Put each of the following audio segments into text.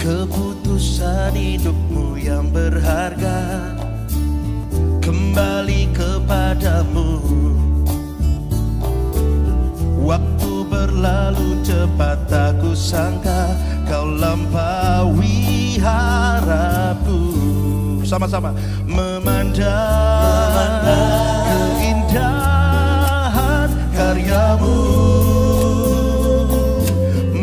Keputusan hidupmu yang berharga kembali kepadamu. Waktu berlalu cepat, tak kusangka kau lampaui harapku. Sama-sama memandang keindahan karyamu,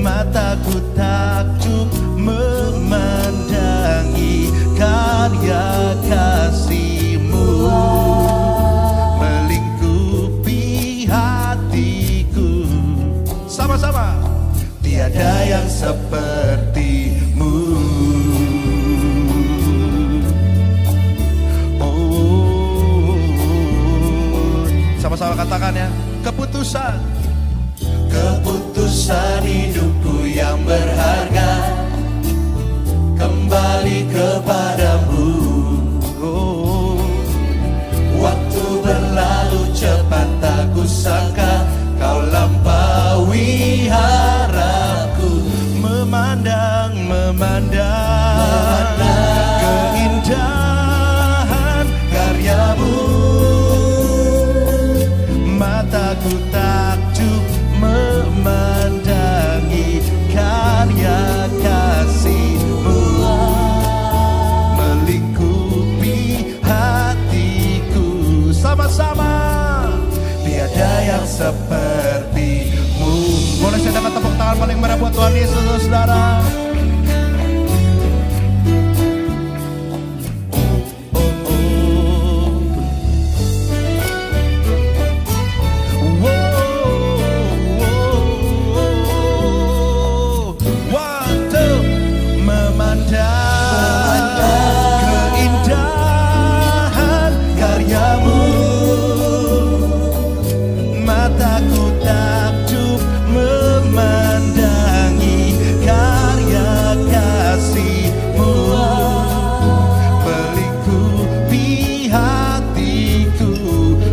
mataku takjub memandangi karya kasih-Mu, melingkupi hatiku. Sama-sama, tiada yang seperti-Mu. Oh, sama-sama katakan ya, keputusan hidupku yang berharga kembali kepadamu. Oh, waktu berlalu cepat, tak kusangka kau lampaui harapku. Memandang keindahan karyamu, mataku takjub memandangi karya kasih-Mu, melingkupi hatiku. Sama-sama, tiada yang seperti-Mu. Boleh saya dapat tepuk tangan paling meriah buat Tuhan Yesus, saudara.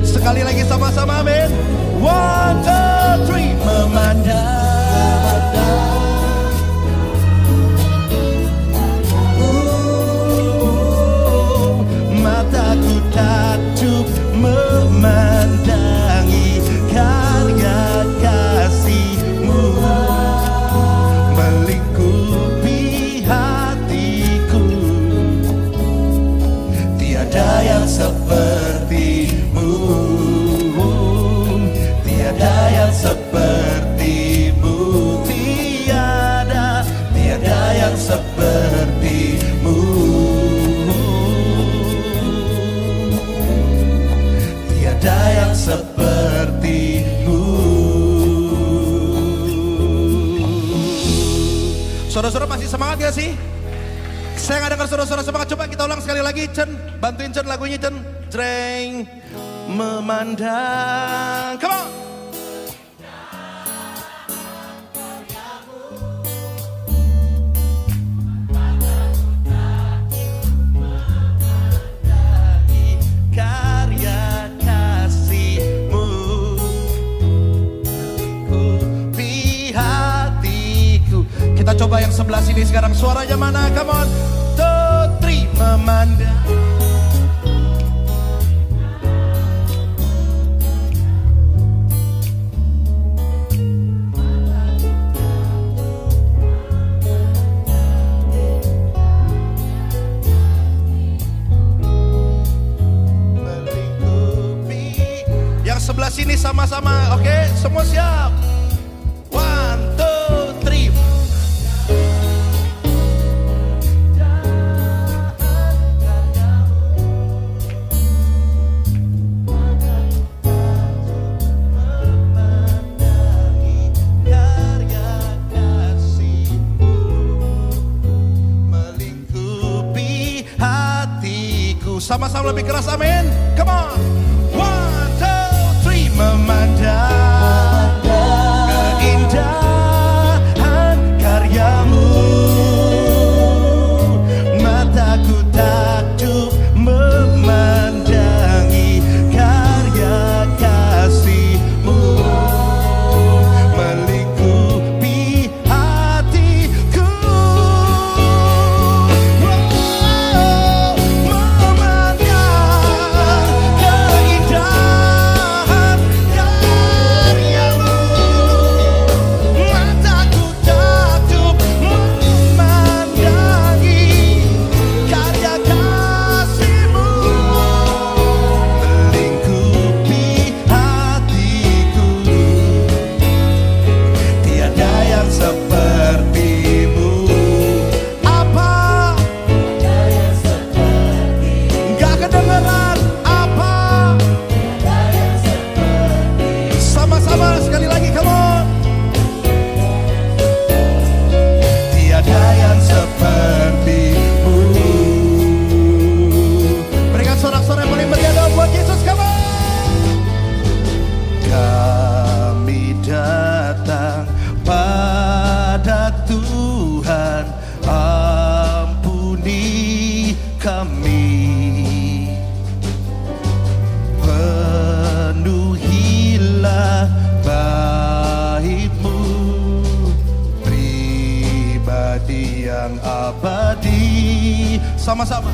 Sekali lagi sama-sama, amin. 1, 2, 3. Mataku takjub memandangi karya kasih-Mu, melingkupi hatiku. Tiada yang seperti-Mu, tiada yang seperti-Mu, tiada yang seperti-Mu, tiada yang seperti-Mu. Saudara-saudara masih semangat gak sih? Saya nggak dengar saudara-saudara semangat. Coba kita ulang sekali lagi, Cen. Bantuin Cen lagunya, Cen. Jreng. Memandang. Come on. Karya kasih-Mu, melingkupi hatiku. Kita coba yang sebelah sini sekarang, suaranya mana? Come on. 2, 3. Memandang. Sebelah sini sama-sama, oke? Semua siap? 1, 2, 3. Memandangi karya kasih-Mu, melingkupi hatiku. Sama-sama lebih keras, amin. Come on. 1, 2, 3. Memandang keindahan karyamu, mataku takjub memandangi karya kasih-Mu, melingkupi hatiku. pribadi yang abadi. Sama-sama.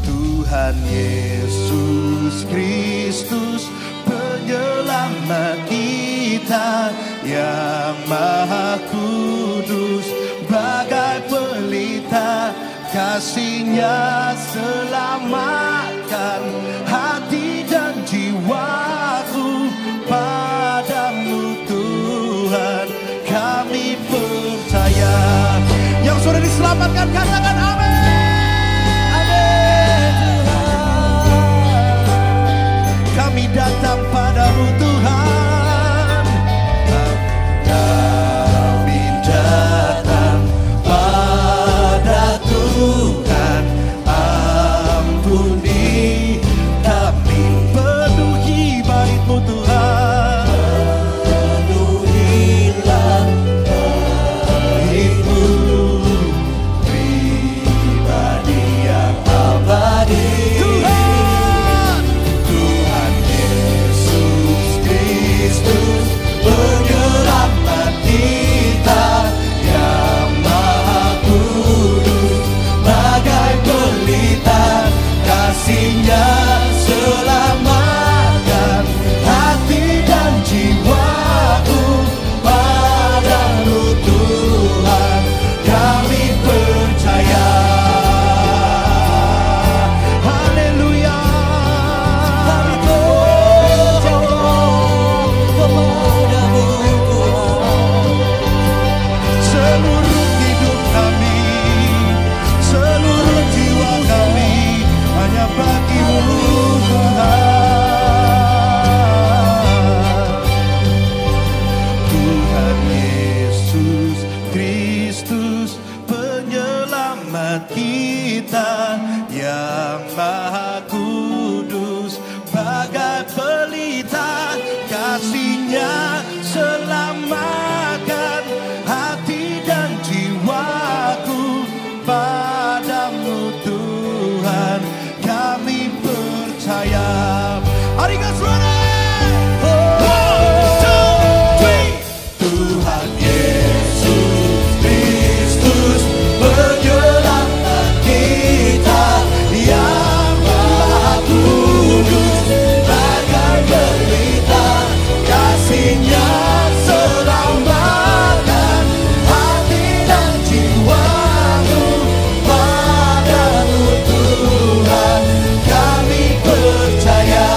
Tuhan Yesus Kristus, penyelamat kita yang maha kudus, bagai pelita kasih-Nya selamatkan hati dan jiwaku. Padamu Tuhan kami percaya. Yang sudah diselamatkan katakan amin. Kami datang padamu Tuhan, kami datang pada Tuhan. Ampuni kami, penuhi bait-Mu Tuhan, penuhilah bait-Mu, pribadi yang abadi. Penyelamat kita yang maha kudus, bagai pelita kasih-Nya selamatkan hati dan jiwaku. Padamu Tuhan kami percaya. Haleluya. Kami seluruh hidup kami, seluruh jiwa kami hanya bagi-Mu Tuhan. Tuhan Yesus Kristus, penyelamat kita yang maha kudus, bagai pelita kasih-Nya selamatkan hati dan jiwaku. Padamu Tuhan kami percaya. Ariga suara. Tuhan Yesus Kristus, penyelamat kita yang maha kudus, bagai pelita kasih-Nya selamatkan hati dan jiwaku. Padamu Tuhan kami percaya.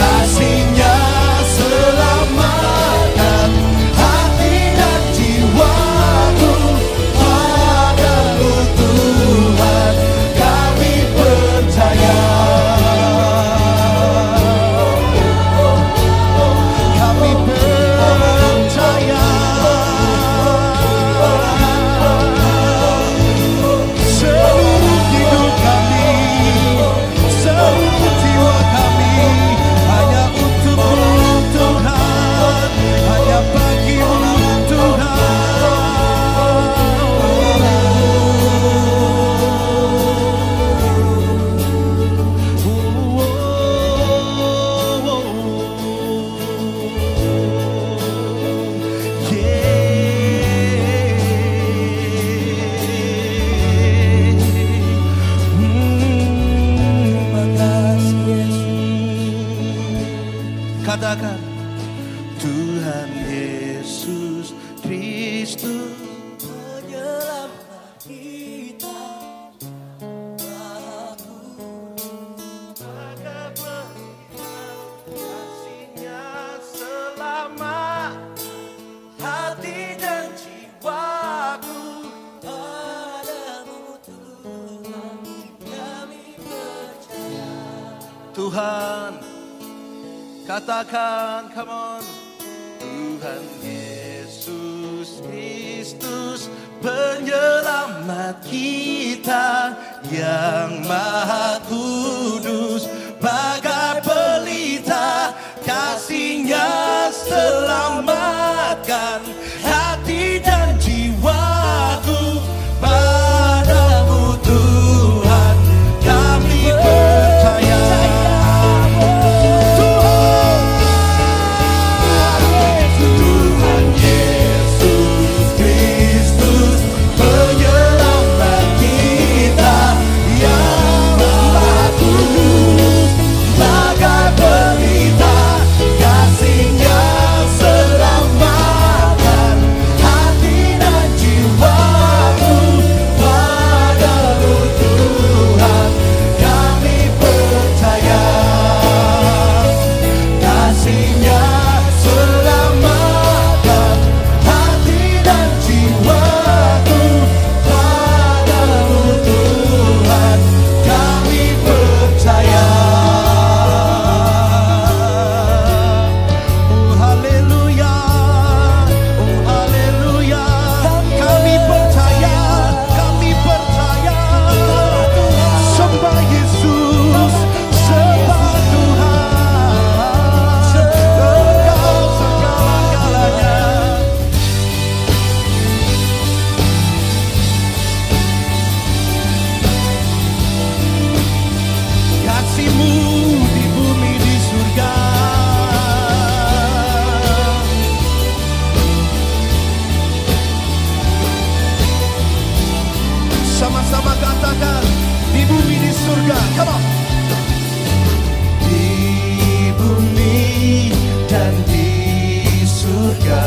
Kasih-Nya selamatkan hati dan jiwaku. Padamu Tuhan kami percaya. Kami percaya. Seluruh hidup kami, seluruh jiwa kami hanya untuk-Mu Tuhan, hanya bagi-Mu katakan Tuhan Yesus Kristus, penyelamat kita, maha kudus, bagai pelita kasih-Nya selamat hati dan jiwaku. Padamu Tuhan kami percaya. Tuhan, katakan, come on. Tuhan Yesus Kristus, penyelamat kita yang maha kudus, bagai pelita kasih-Nya selamatkan hati dan jiwaku. Padamu Tuhan kami percaya. Tuhan Yesus bersamakan di bumi di surga. Come on. Di bumi dan di surga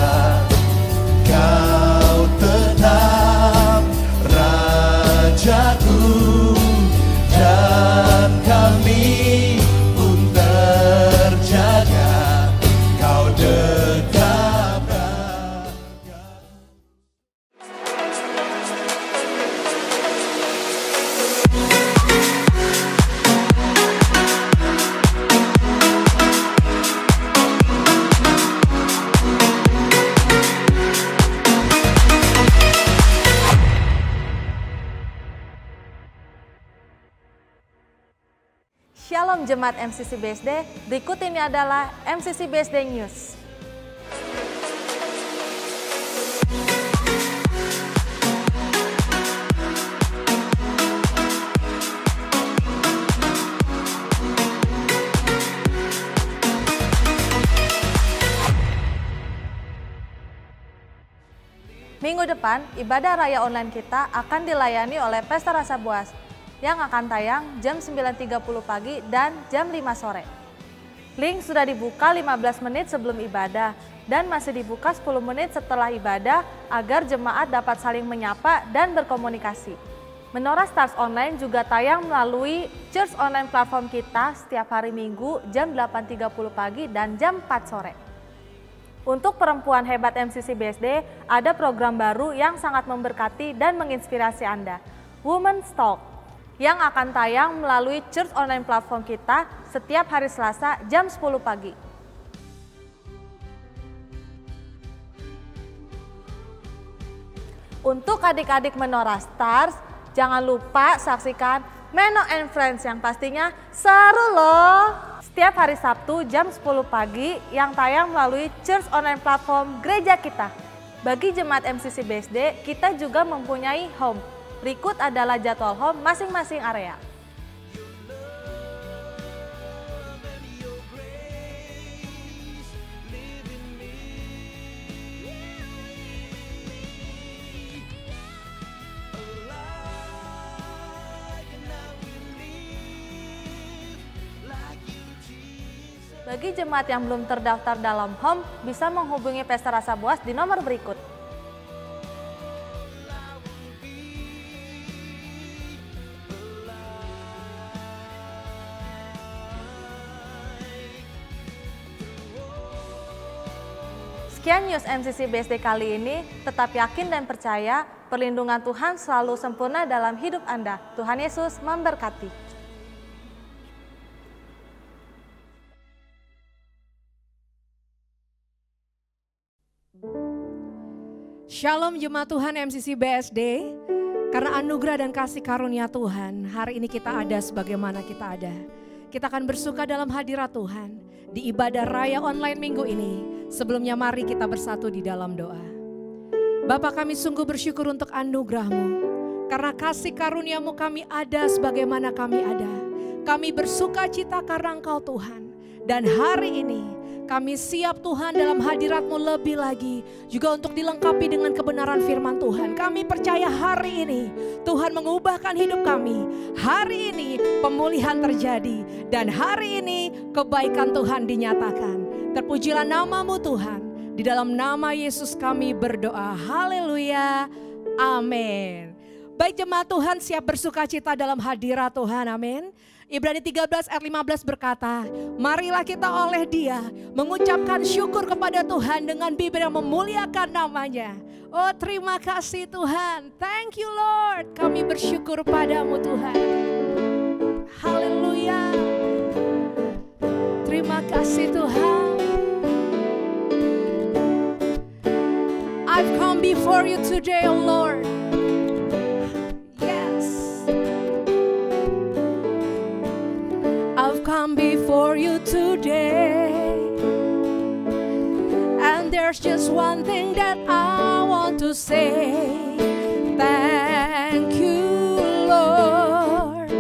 Kau tetap Rajaku, dan kami pun terjaga. Kau dekat raja. Shalom Jemaat MCC BSD, berikut ini adalah MCC BSD News. Minggu depan, ibadah raya online kita akan dilayani oleh Pesta Rasa Buas yang akan tayang jam 9.30 pagi dan jam 5 sore. Link sudah dibuka 15 menit sebelum ibadah dan masih dibuka 10 menit setelah ibadah agar jemaat dapat saling menyapa dan berkomunikasi. Menorah Stars Online juga tayang melalui Church Online platform kita setiap hari Minggu jam 8.30 pagi dan jam 4 sore. Untuk perempuan hebat MCC BSD, ada program baru yang sangat memberkati dan menginspirasi Anda, Women's Talk, yang akan tayang melalui Church Online platform kita setiap hari Selasa jam 10 pagi. Untuk adik-adik Menorah Stars, jangan lupa saksikan Meno and Friends yang pastinya seru loh. Setiap hari Sabtu jam 10 pagi yang tayang melalui Church Online platform gereja kita. Bagi jemaat MCC BSD, kita juga mempunyai home. Berikut adalah jadwal home masing-masing area. Bagi jemaat yang belum terdaftar dalam home, bisa menghubungi Pesta Rasa Buas di nomor berikut. Sekian news MCC BSD kali ini, tetap yakin dan percaya perlindungan Tuhan selalu sempurna dalam hidup Anda. Tuhan Yesus memberkati. Shalom jemaat Tuhan MCC BSD, karena anugerah dan kasih karunia Tuhan, hari ini kita ada sebagaimana kita ada. Kita akan bersuka dalam hadirat Tuhan di ibadah raya online minggu ini. Sebelumnya mari kita bersatu di dalam doa. Bapa, kami sungguh bersyukur untuk anugerah-Mu, karena kasih karunia-Mu kami ada sebagaimana kami ada. Kami bersuka cita karena Engkau Tuhan. Dan hari ini kami siap Tuhan dalam hadirat-Mu lebih lagi. Juga untuk dilengkapi dengan kebenaran firman Tuhan. Kami percaya hari ini Tuhan mengubahkan hidup kami. Hari ini pemulihan terjadi. Dan hari ini kebaikan Tuhan dinyatakan. Terpujilah nama-Mu Tuhan. Di dalam nama Yesus kami berdoa. Haleluya. Amin. Baik jemaat Tuhan, siap bersuka cita dalam hadirat Tuhan. Amin. Ibrani 13 ayat 15 berkata, marilah kita oleh Dia mengucapkan syukur kepada Tuhan dengan bibir yang memuliakan namanya. Oh, terima kasih Tuhan. Thank you Lord. Kami bersyukur padamu Tuhan. Haleluya. Terima kasih Tuhan. I've come before you today, oh Lord. Yes. I've come before you today. And there's just one thing that I want to say. Thank you, Lord.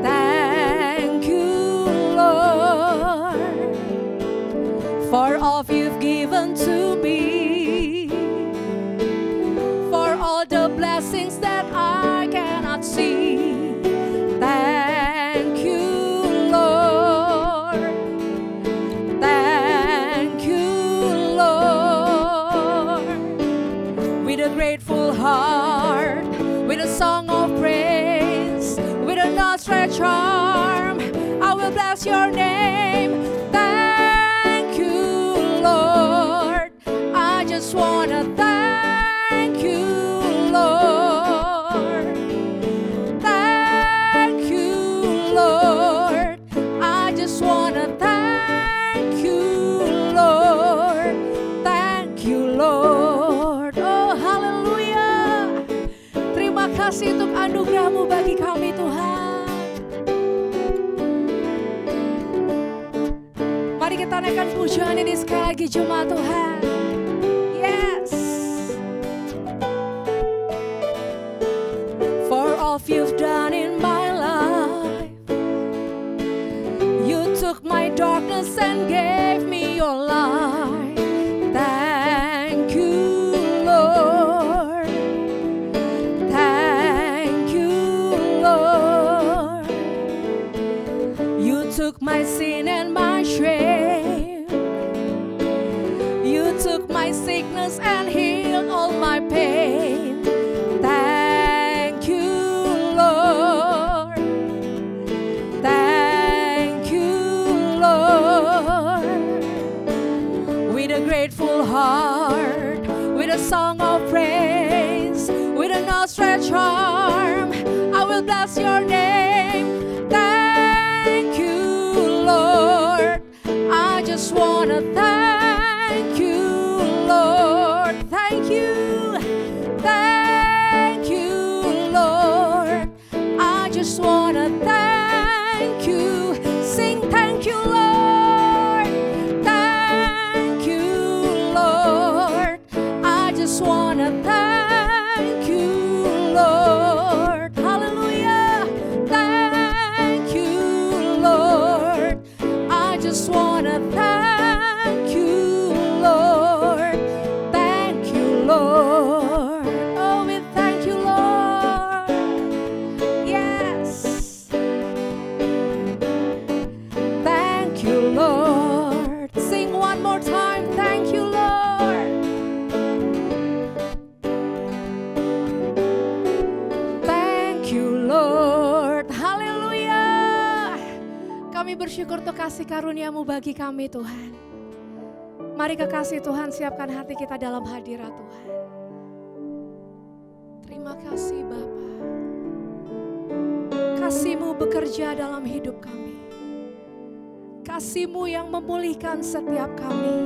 Thank you, Lord. For all you've given to me. For all the blessings that I cannot grateful heart, with a song of praise, with an outstretched arm, I will bless your name. Thank you, Lord. I just wanna thank you, Lord. Thank you, Lord. I just wanna thank you, Lord. Thank you, Lord. Oh, haleluya. Terima kasih untuk anugerah-Mu bagi kami, Tuhan. Mari kita naikkan pujian ini sekali lagi, jemaat Tuhan. Yes. For all you've done in my life, you took my darkness and gave me your light. Thank you, Lord. Thank you, Lord. You took my sin and my shame. You took my sickness and healed all my pain. Thank you, Lord. Thank you, Lord. With a grateful heart, with a song of praise, with an outstretched arm, I will bless your name. Thank you, Lord. I just wanna thank you, Lord. Thank you. Thank you, Lord. I just wanna thank you. Sing thank you, Lord. Thank you, Lord. I just wanna thank you, Lord. Hallelujah. Thank you, Lord. I just wanna thank you, Lord. Thank you, Lord. Oh, we thank you, Lord. Yes. Thank you, Lord. Sing one more time. Thank you, Lord. Thank you, Lord. Haleluya. Kami bersyukur untuk kasih karunia-Mu bagi kami, Tuhan. Mari kekasih Tuhan, siapkan hati kita dalam hadirat Tuhan. Terima kasih Bapa. Kasih-Mu bekerja dalam hidup kami. Kasih-Mu yang memulihkan setiap kami.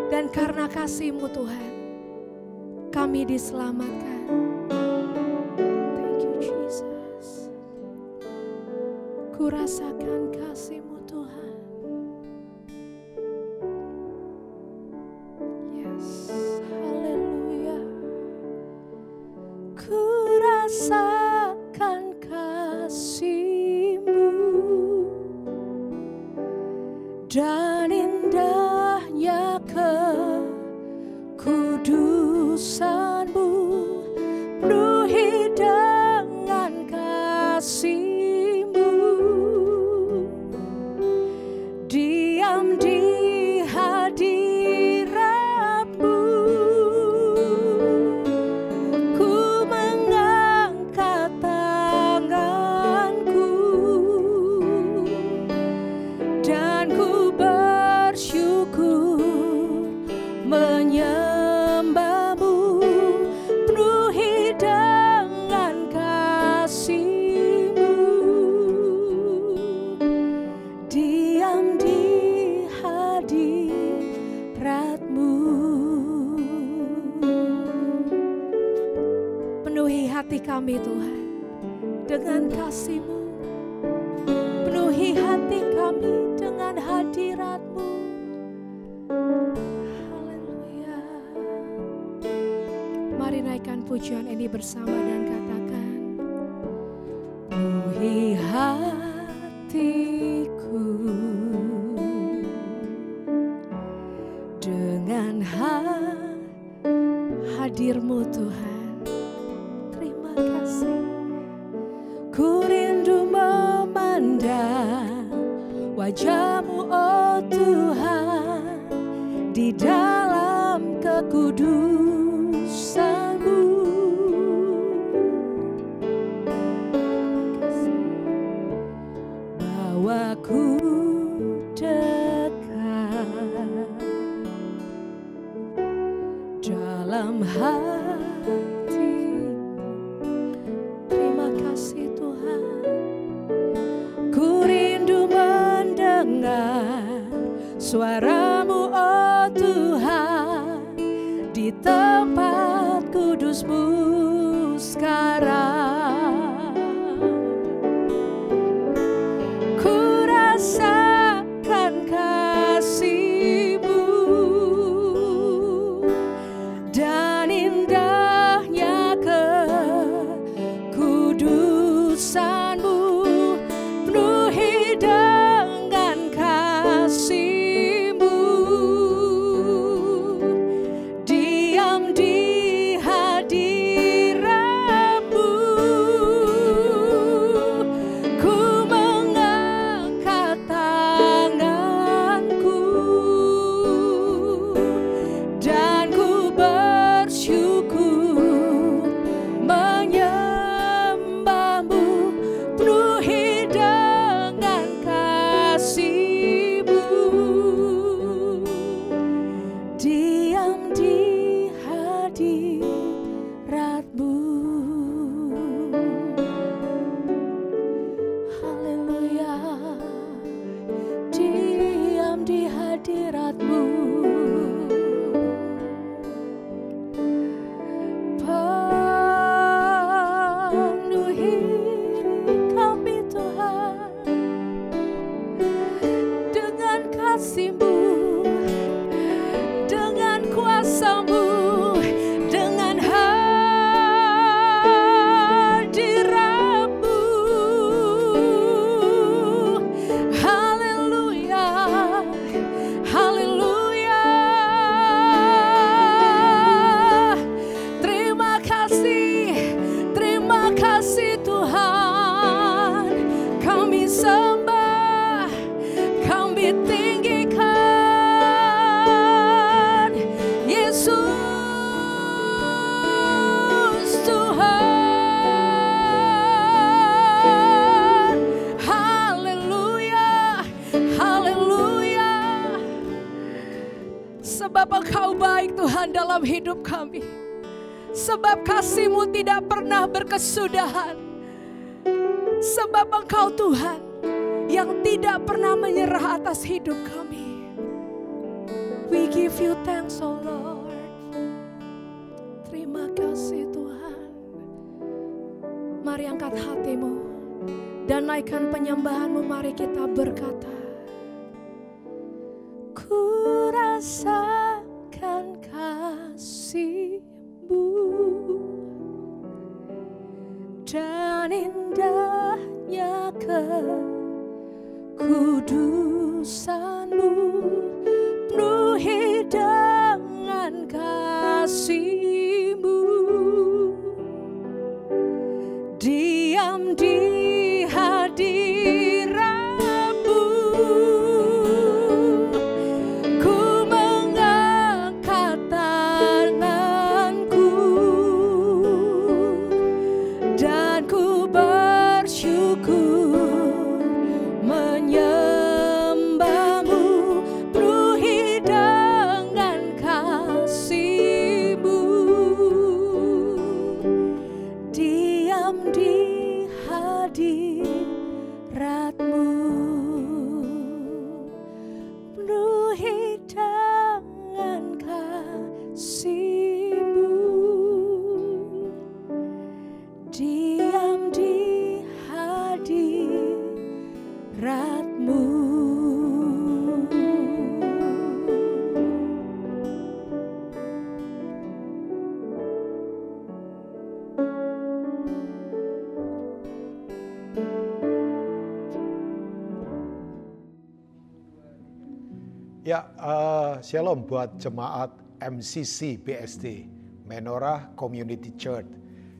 Dan karena kasih-Mu Tuhan, kami diselamatkan. Thank you Jesus. Ku rasakan kasih-Mu Tuhan. Yes, haleluya. Ku rasakan kasih-Mu dan indahnya kekudusan-Mu, penuhi dengan kasih-Mu, diam di hadirat-Mu, ku mengangkat tanganku dan ku bersyukur menyembah-Mu, penuhi dengan kasih-Mu, diam di hadirat-Mu. Penuhi hati kami Tuhan dengan kasih-Mu, penuhi hati kami dengan hadirat-Mu. Haleluya. Mari naikkan pujian ini bersama dan katakan, penuhi hatiku dengan hadir-Mu Tuhan. Terima kasih. Ku rindu memandang wajah-Mu oh Tuhan, di dalam kekudusan-Mu. Terima kasih Tuhan. Ku rindu mendengar suara-Mu oh Tuhan di tempat kudus-Mu sekarang. Ku rasakan kasih-Mu dan indahnya kekudusan-Mu, penuhi dengan kasih-Mu, diam di hadirat-Mu. Ku mengangkat tanganku dan ku bersyukur menyembah-Mu, penuhi dengan kasih-Mu, diam di hadirat-Mu. Haleluya, diam di hadirat-Mu. Penuhi kami Tuhan dengan kasih-Mu, dengan kuasa-Mu, dengan hadirat-Mu. Haleluya, haleluya. Terima kasih Tuhan. Kami sembah, kami tinggikan Yesus Tuhan. Haleluya, haleluya. Sebab Engkau baik Tuhan dalam hidup kami. Sebab kasih-Mu tidak pernah berkesudahan. Sebab Engkau Tuhan yang tidak pernah menyerah atas hidup kami. We give you thanks, oh Lord. Terima kasih Tuhan. Mari angkat hatimu dan naikkan penyembahan-Mu. Mari kita berkata, ku rasakan kasih-Mu dan indahnya kekudusan-Mu, penuhi dengan kasih-Mu, diam di hadirat-Mu. Ku mengangkat tanganku dan ku bersyukur menyembah-Mu, penuhi dengan kasih-Mu, diam di hadirat-Mu, penuhi dengan kasih-Mu, diam di hadirat-Mu. Ya, shalom buat jemaat MCC BSD, Menorah Community Church.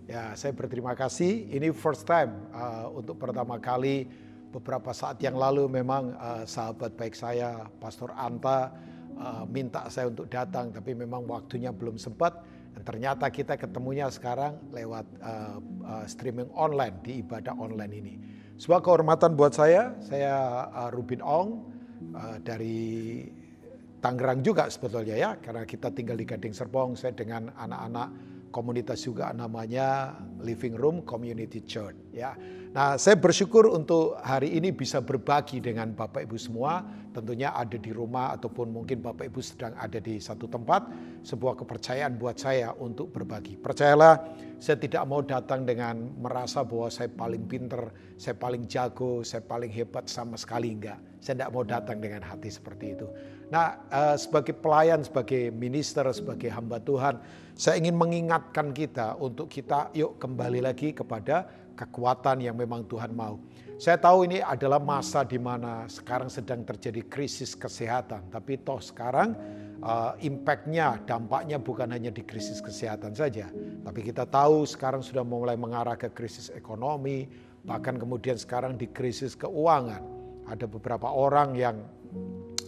Ya, saya berterima kasih. Ini first time untuk pertama kali. Beberapa saat yang lalu memang sahabat baik saya, Pastor Anta, minta saya untuk datang, tapi memang waktunya belum sempat. Dan ternyata kita ketemunya sekarang lewat streaming online di ibadah online ini. Sebuah kehormatan buat saya Rubin Ong. Dari Tangerang juga sebetulnya ya, karena kita tinggal di Gading Serpong. Saya dengan anak-anak komunitas juga namanya Living Room Community Church ya. Nah, saya bersyukur untuk hari ini bisa berbagi dengan Bapak Ibu semua. Tentunya ada di rumah ataupun mungkin Bapak Ibu sedang ada di satu tempat. Sebuah kepercayaan buat saya untuk berbagi. Percayalah, saya tidak mau datang dengan merasa bahwa saya paling pinter, saya paling jago, saya paling hebat, sama sekali enggak. Saya tidak mau datang dengan hati seperti itu. Nah, sebagai pelayan, sebagai minister, sebagai hamba Tuhan, saya ingin mengingatkan kita untuk kita yuk kembali lagi kepada kekuatan yang memang Tuhan mau. Saya tahu ini adalah masa di mana sekarang sedang terjadi krisis kesehatan. Tapi toh sekarang impact-nya, dampaknya bukan hanya di krisis kesehatan saja. Tapi kita tahu sekarang sudah mulai mengarah ke krisis ekonomi. Bahkan kemudian sekarang di krisis keuangan. Ada beberapa orang yang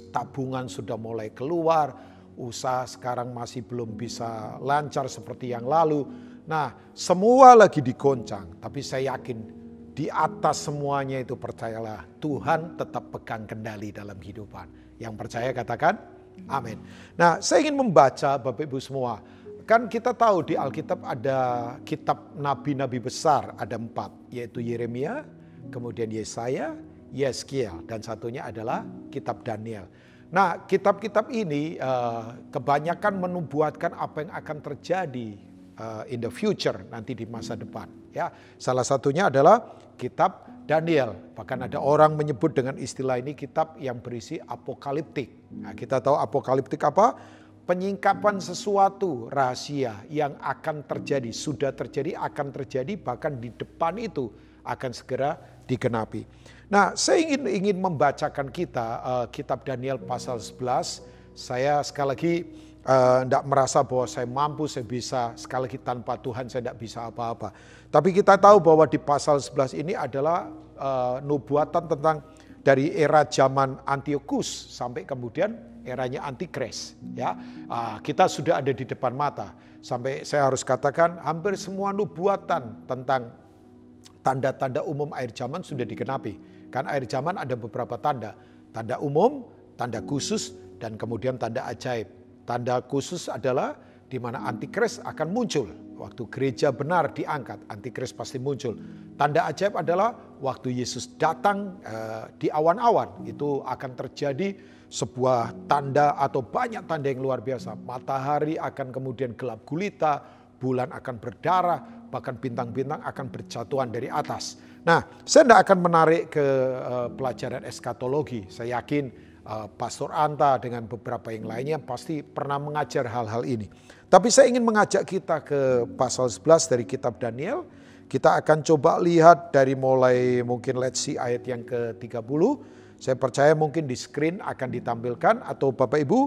tabungan sudah mulai keluar. Usaha sekarang masih belum bisa lancar seperti yang lalu. Nah, semua lagi digoncang, tapi saya yakin di atas semuanya itu percayalah Tuhan tetap pegang kendali dalam kehidupan. Yang percaya katakan amin. Nah, saya ingin membaca Bapak Ibu semua. Kan kita tahu di Alkitab ada kitab nabi-nabi besar, ada 4, yaitu Yeremia, kemudian Yesaya, Yeskiel, dan satunya adalah kitab Daniel. Nah, kitab-kitab ini kebanyakan menubuatkan apa yang akan terjadi in the future, nanti di masa depan. Ya, salah satunya adalah kitab Daniel. Bahkan ada orang menyebut dengan istilah ini kitab yang berisi apokaliptik. Nah, kita tahu apokaliptik apa? Penyingkapan sesuatu rahasia yang akan terjadi, sudah terjadi, akan terjadi, bahkan di depan itu akan segera digenapi. Nah, saya ingin membacakan kita kitab Daniel pasal 11. Saya sekali lagi tidak merasa bahwa saya mampu, saya bisa, sekali lagi tanpa Tuhan saya tidak bisa apa-apa. Tapi kita tahu bahwa di pasal 11 ini adalah nubuatan tentang dari era zaman Antiochus sampai kemudian eranya Antikris. Ya, kita sudah ada di depan mata. Sampai saya harus katakan hampir semua nubuatan tentang tanda-tanda umum akhir zaman sudah digenapi. Kan akhir zaman ada beberapa tanda. Tanda umum, tanda khusus, dan kemudian tanda ajaib. Tanda khusus adalah di mana Antikris akan muncul. Waktu gereja benar diangkat, Antikris pasti muncul. Tanda ajaib adalah waktu Yesus datang di awan-awan. Itu akan terjadi sebuah tanda atau banyak tanda yang luar biasa. Matahari akan kemudian gelap gulita, bulan akan berdarah, bahkan bintang-bintang akan berjatuhan dari atas. Nah, saya tidak akan menarik ke pelajaran eskatologi. Saya yakin Pastor Anta dengan beberapa yang lainnya pasti pernah mengajar hal-hal ini. Tapi saya ingin mengajak kita ke pasal 11 dari kitab Daniel. Kita akan coba lihat dari mulai mungkin let's see ayat yang ke-30. Saya percaya mungkin di screen akan ditampilkan atau Bapak Ibu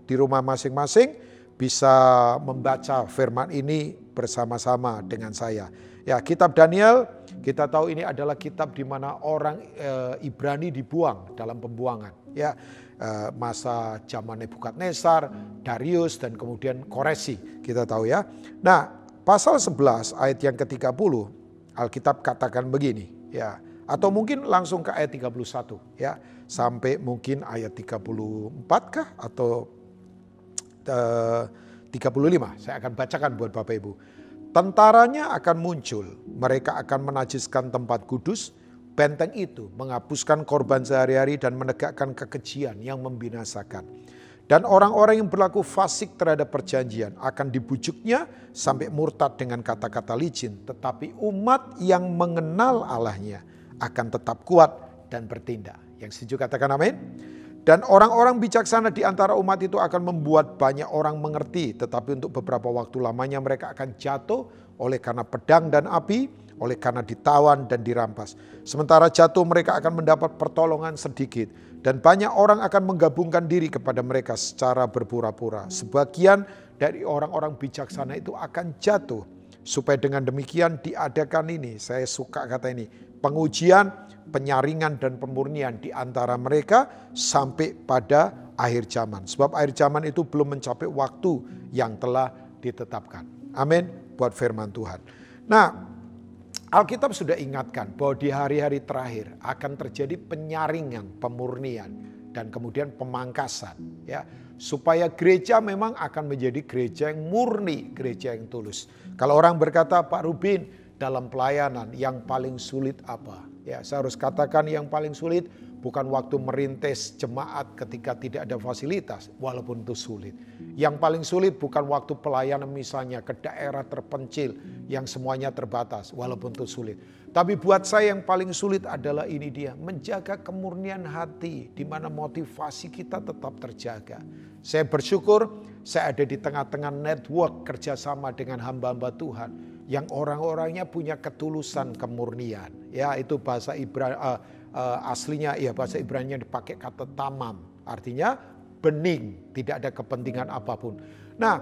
di rumah masing-masing bisa membaca firman ini bersama-sama dengan saya. Ya, kitab Daniel kita tahu ini adalah kitab di mana orang Ibrani dibuang dalam pembuangan. Ya, masa zaman Nebukadnezar, Darius, dan kemudian Koresi, kita tahu ya. Nah, pasal 11 ayat yang ke-30, Alkitab katakan begini, ya. Atau mungkin langsung ke ayat 31, ya. Sampai mungkin ayat 34 kah? Atau 35, saya akan bacakan buat Bapak Ibu. Tentaranya akan muncul, mereka akan menajiskan tempat kudus. Benteng itu menghapuskan korban sehari-hari dan menegakkan kekejian yang membinasakan. Dan orang-orang yang berlaku fasik terhadap perjanjian akan dibujuknya sampai murtad dengan kata-kata licin. Tetapi umat yang mengenal Allahnya akan tetap kuat dan bertindak. Yang setuju katakan amin. Dan orang-orang bijaksana di antara umat itu akan membuat banyak orang mengerti. Tetapi untuk beberapa waktu lamanya mereka akan jatuh oleh karena pedang dan api, oleh karena ditawan dan dirampas. Sementara jatuh mereka akan mendapat pertolongan sedikit. Dan banyak orang akan menggabungkan diri kepada mereka secara berpura-pura. Sebagian dari orang-orang bijaksana itu akan jatuh. Supaya dengan demikian diadakan ini, saya suka kata ini, pengujian, penyaringan dan pemurnian di antara mereka sampai pada akhir zaman. Sebab akhir zaman itu belum mencapai waktu yang telah ditetapkan. Amin buat firman Tuhan. Nah, Alkitab sudah ingatkan bahwa di hari-hari terakhir akan terjadi penyaringan, pemurnian, dan kemudian pemangkasan. Ya, Supaya gereja memang akan menjadi gereja yang murni, gereja yang tulus. Kalau orang berkata, Pak Rubin, dalam pelayanan yang paling sulit apa? Ya, saya harus katakan yang paling sulit bukan waktu merintis jemaat ketika tidak ada fasilitas, walaupun itu sulit. Yang paling sulit bukan waktu pelayanan misalnya ke daerah terpencil yang semuanya terbatas, walaupun itu sulit. Tapi buat saya yang paling sulit adalah ini dia, menjaga kemurnian hati di mana motivasi kita tetap terjaga. Saya bersyukur saya ada di tengah-tengah network kerjasama dengan hamba-hamba Tuhan yang orang-orangnya punya ketulusan kemurnian. Ya, itu bahasa aslinya ya bahasa Ibrani dipakai kata tamam, artinya bening, tidak ada kepentingan apapun. Nah,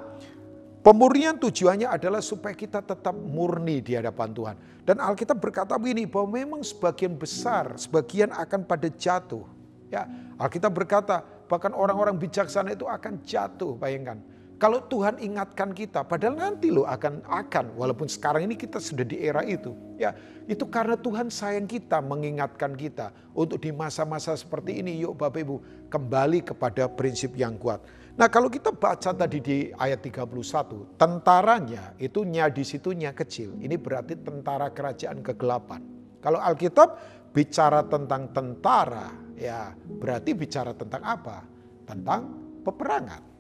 pemurnian tujuannya adalah supaya kita tetap murni di hadapan Tuhan. Dan Alkitab berkata begini, bahwa memang sebagian besar, sebagian akan pada jatuh. Ya, Alkitab berkata bahkan orang-orang bijaksana itu akan jatuh, bayangkan. Kalau Tuhan ingatkan kita, padahal nanti loh akan, walaupun sekarang ini kita sudah di era itu. Ya, itu karena Tuhan sayang kita, mengingatkan kita untuk di masa-masa seperti ini, yuk Bapak Ibu kembali kepada prinsip yang kuat. Nah, kalau kita baca tadi di ayat 31, tentaranya itu di situnya kecil. Ini berarti tentara kerajaan kegelapan. Kalau Alkitab bicara tentang tentara, ya berarti bicara tentang apa? Tentang peperangan.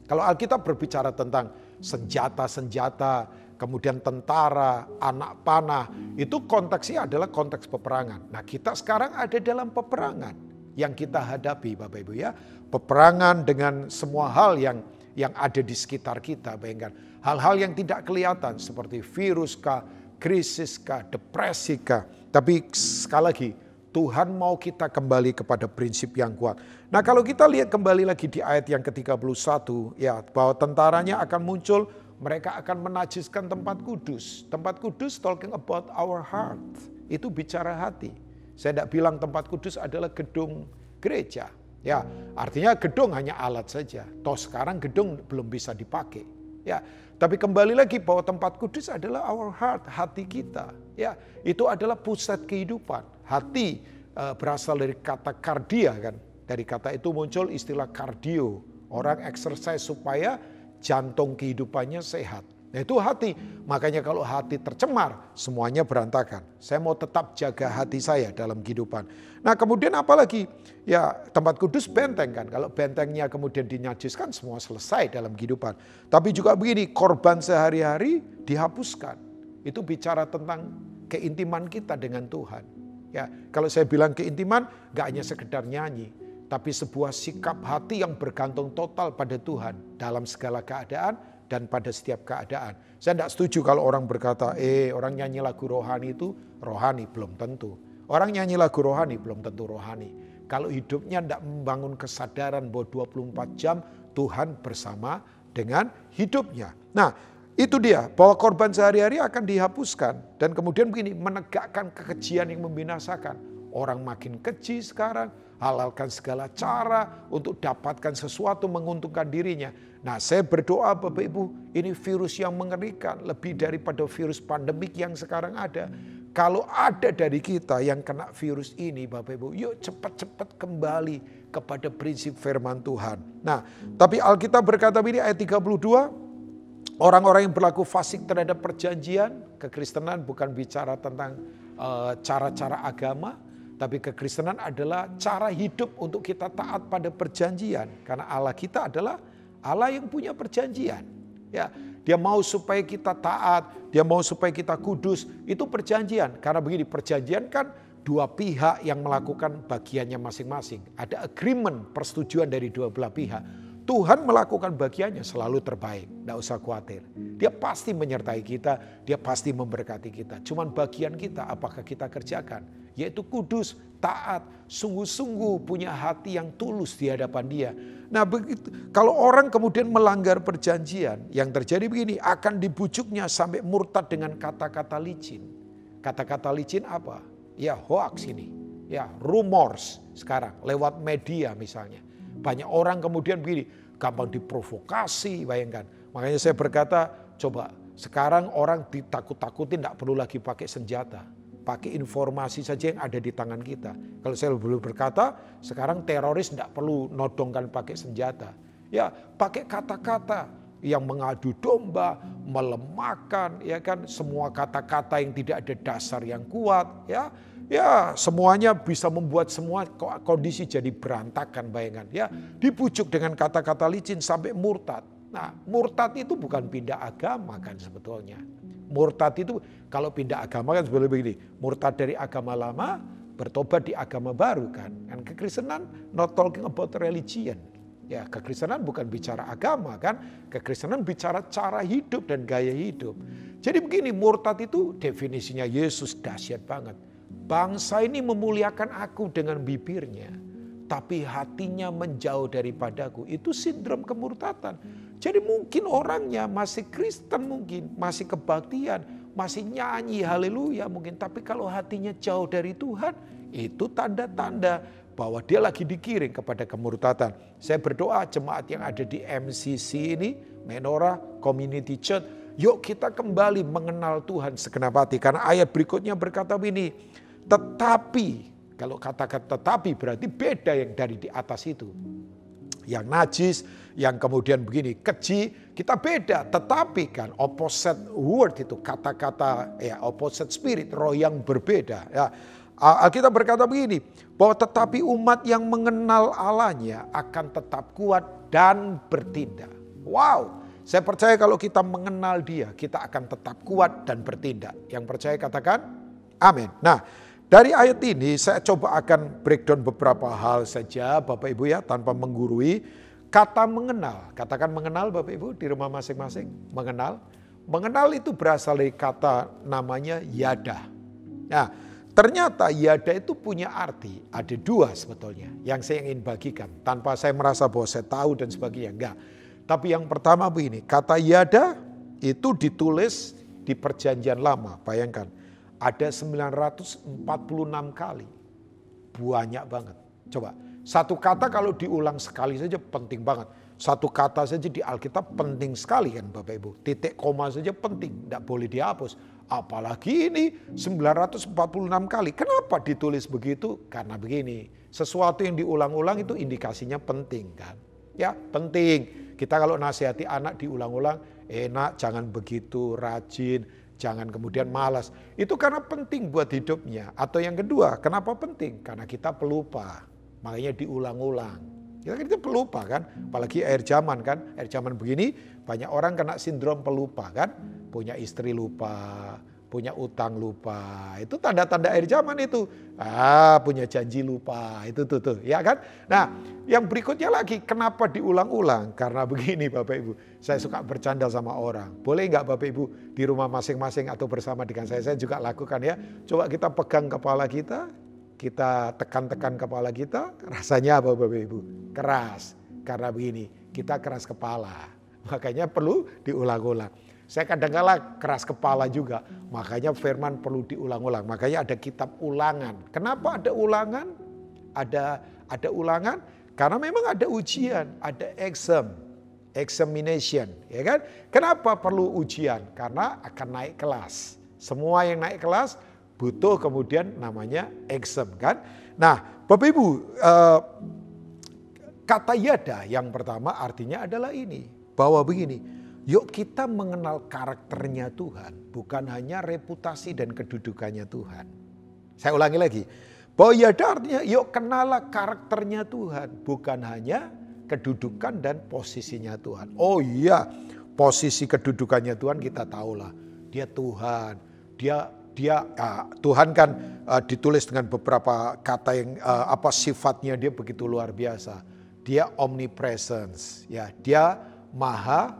Kalau Alkitab berbicara tentang senjata-senjata, kemudian tentara, anak panah, itu konteksnya adalah konteks peperangan. Nah, kita sekarang ada dalam peperangan yang kita hadapi, Bapak Ibu ya. Peperangan dengan semua hal yang ada di sekitar kita, bayangkan. Hal-hal yang tidak kelihatan seperti virus kah, krisis kah, depresi kah. Tapi sekali lagi, Tuhan mau kita kembali kepada prinsip yang kuat. Nah, kalau kita lihat kembali lagi di ayat yang ke-31, ya, bahwa tentaranya akan muncul, mereka akan menajiskan tempat kudus. Tempat kudus talking about our heart. Itu bicara hati. Saya tidak bilang tempat kudus adalah gedung gereja. Ya, artinya gedung hanya alat saja. Toh sekarang gedung belum bisa dipakai. Ya, tapi kembali lagi bahwa tempat kudus adalah our heart, hati kita. Ya, itu adalah pusat kehidupan. Hati berasal dari kata kardia kan. Dari kata itu muncul istilah kardio. Orang exercise supaya jantung kehidupannya sehat. Nah, itu hati. Makanya kalau hati tercemar, semuanya berantakan. Saya mau tetap jaga hati saya dalam kehidupan. Nah, kemudian apalagi? Ya, tempat kudus benteng kan. Kalau bentengnya kemudian dinajiskan, semua selesai dalam kehidupan. Tapi juga begini, korban sehari-hari dihapuskan. Itu bicara tentang keintiman kita dengan Tuhan. Ya, kalau saya bilang keintiman, gak hanya sekedar nyanyi, tapi sebuah sikap hati yang bergantung total pada Tuhan dalam segala keadaan dan pada setiap keadaan. Saya tidak setuju kalau orang berkata, orang nyanyi lagu rohani itu rohani, belum tentu. Orang nyanyi lagu rohani belum tentu rohani. Kalau hidupnya tidak membangun kesadaran bahwa 24 jam Tuhan bersama dengan hidupnya. Nah, itu dia, bahwa korban sehari-hari akan dihapuskan. Dan kemudian begini, menegakkan kekejian yang membinasakan. Orang makin keji sekarang, halalkan segala cara untuk dapatkan sesuatu menguntungkan dirinya. Nah, saya berdoa Bapak Ibu, ini virus yang mengerikan, lebih daripada virus pandemik yang sekarang ada. Kalau ada dari kita yang kena virus ini Bapak Ibu, yuk cepat-cepat kembali kepada prinsip firman Tuhan. Nah, tapi Alkitab berkata ini ayat 32, orang-orang yang berlaku fasik terhadap perjanjian, kekristenan bukan bicara tentang cara-cara agama, tapi kekristenan adalah cara hidup untuk kita taat pada perjanjian. Karena Allah kita adalah Allah yang punya perjanjian. Ya, Dia mau supaya kita taat, Dia mau supaya kita kudus, itu perjanjian. Karena begini, perjanjian kan dua pihak yang melakukan bagiannya masing-masing. Ada agreement, persetujuan dari dua belah pihak. Tuhan melakukan bagiannya selalu terbaik, tidak usah khawatir. Dia pasti menyertai kita, Dia pasti memberkati kita. Cuman bagian kita apakah kita kerjakan, yaitu kudus, taat, sungguh-sungguh punya hati yang tulus di hadapan Dia. Nah, begitu. Kalau orang kemudian melanggar perjanjian, yang terjadi begini, akan dibujuknya sampai murtad dengan kata-kata licin. Kata-kata licin apa? Ya hoax ini, ya rumors sekarang lewat media misalnya. Banyak orang kemudian begini, gampang diprovokasi, bayangkan. Makanya saya berkata, coba sekarang orang ditakut-takutin, tidak perlu lagi pakai senjata. Pakai informasi saja yang ada di tangan kita. Kalau saya belum berkata, sekarang teroris tidak perlu nodongkan pakai senjata. Ya, pakai kata-kata yang mengadu domba, melemahkan, ya kan, semua kata-kata yang tidak ada dasar yang kuat, ya. Ya, semuanya bisa membuat semua kondisi jadi berantakan, bayangkan. Ya, dibujuk dengan kata-kata licin sampai murtad. Nah, murtad itu bukan pindah agama kan sebetulnya. Murtad itu kalau pindah agama kan sebenarnya begini, murtad dari agama lama, bertobat di agama baru kan. Dan kekristenan not talking about religion. Ya, kekristenan bukan bicara agama kan, kekristenan bicara cara hidup dan gaya hidup. Jadi begini, murtad itu definisinya Yesus dahsyat banget. Bangsa ini memuliakan aku dengan bibirnya, tapi hatinya menjauh daripadaku. Itu sindrom kemurtatan. Jadi mungkin orangnya masih Kristen mungkin, masih kebaktian, masih nyanyi haleluya mungkin. Tapi kalau hatinya jauh dari Tuhan, itu tanda-tanda bahwa dia lagi digiring kepada kemurtatan. Saya berdoa jemaat yang ada di MCC ini, Menorah Community Church, yuk kita kembali mengenal Tuhan segenap hati. Karena ayat berikutnya berkata begini, tetapi, kalau kata-kata tetapi berarti beda yang dari di atas itu. Yang najis, yang kemudian begini, keji, kita beda. Tetapi kan opposite word itu, kata-kata ya opposite spirit, roh yang berbeda. Ya. Alkitab berkata begini, bahwa tetapi umat yang mengenal Allahnya akan tetap kuat dan bertindak. Wow, saya percaya kalau kita mengenal Dia, kita akan tetap kuat dan bertindak. Yang percaya katakan, amin. Nah, dari ayat ini saya coba akan breakdown beberapa hal saja Bapak Ibu ya, tanpa menggurui. Kata mengenal, katakan mengenal Bapak Ibu di rumah masing-masing. Mengenal, mengenal itu berasal dari kata namanya yada. Nah, ternyata yada itu punya arti, ada dua sebetulnya yang saya ingin bagikan. Tanpa saya merasa bahwa saya tahu dan sebagainya, enggak. Tapi yang pertama begini, kata yada itu ditulis di perjanjian lama, bayangkan. Ada 946 kali. Banyak banget. Coba, satu kata kalau diulang sekali saja penting banget. Satu kata saja di Alkitab penting sekali kan Bapak Ibu. Titik koma saja penting, tidak boleh dihapus. Apalagi ini 946 kali. Kenapa ditulis begitu? Karena begini, sesuatu yang diulang-ulang itu indikasinya penting kan. Ya, penting. Kita kalau nasihati anak diulang-ulang, enak, jangan begitu, rajin, jangan kemudian malas. Itu karena penting buat hidupnya. Atau yang kedua, kenapa penting? Karena kita pelupa. Makanya diulang-ulang. Kita pelupa kan. Apalagi akhir zaman kan. Akhir zaman begini banyak orang kena sindrom pelupa kan. Punya istri lupa, punya utang lupa. Itu tanda-tanda akhir zaman itu. Punya janji lupa. Itu tuh. Ya kan. Nah yang berikutnya lagi. Kenapa diulang-ulang? Karena begini Bapak Ibu. Saya suka bercanda sama orang. Boleh nggak Bapak Ibu di rumah masing-masing atau bersama dengan saya juga lakukan ya. Coba kita pegang kepala kita. Kita tekan-tekan kepala kita, rasanya apa Bapak Ibu? Keras. Karena begini, kita keras kepala. Makanya perlu diulang-ulang. Saya kadang-kala keras kepala juga. Makanya firman perlu diulang-ulang. Makanya ada kitab ulangan. Kenapa ada ulangan? Ada ulangan karena memang ada ujian, ada examination, ya kan? Kenapa perlu ujian? Karena akan naik kelas. Semua yang naik kelas butuh kemudian namanya exam kan. Nah Bapak Ibu, kata yada yang pertama artinya adalah ini. Bahwa begini, yuk kita mengenal karakternya Tuhan. Bukan hanya reputasi dan kedudukannya Tuhan. Saya ulangi lagi. Bahwa yada artinya yuk kenallah karakternya Tuhan. Bukan hanya kedudukan dan posisinya Tuhan. Oh iya, posisi kedudukannya Tuhan kita tahulah. Dia Tuhan, Tuhan kan ditulis dengan beberapa kata yang sifatnya dia begitu luar biasa. Dia omnipresence, ya, dia maha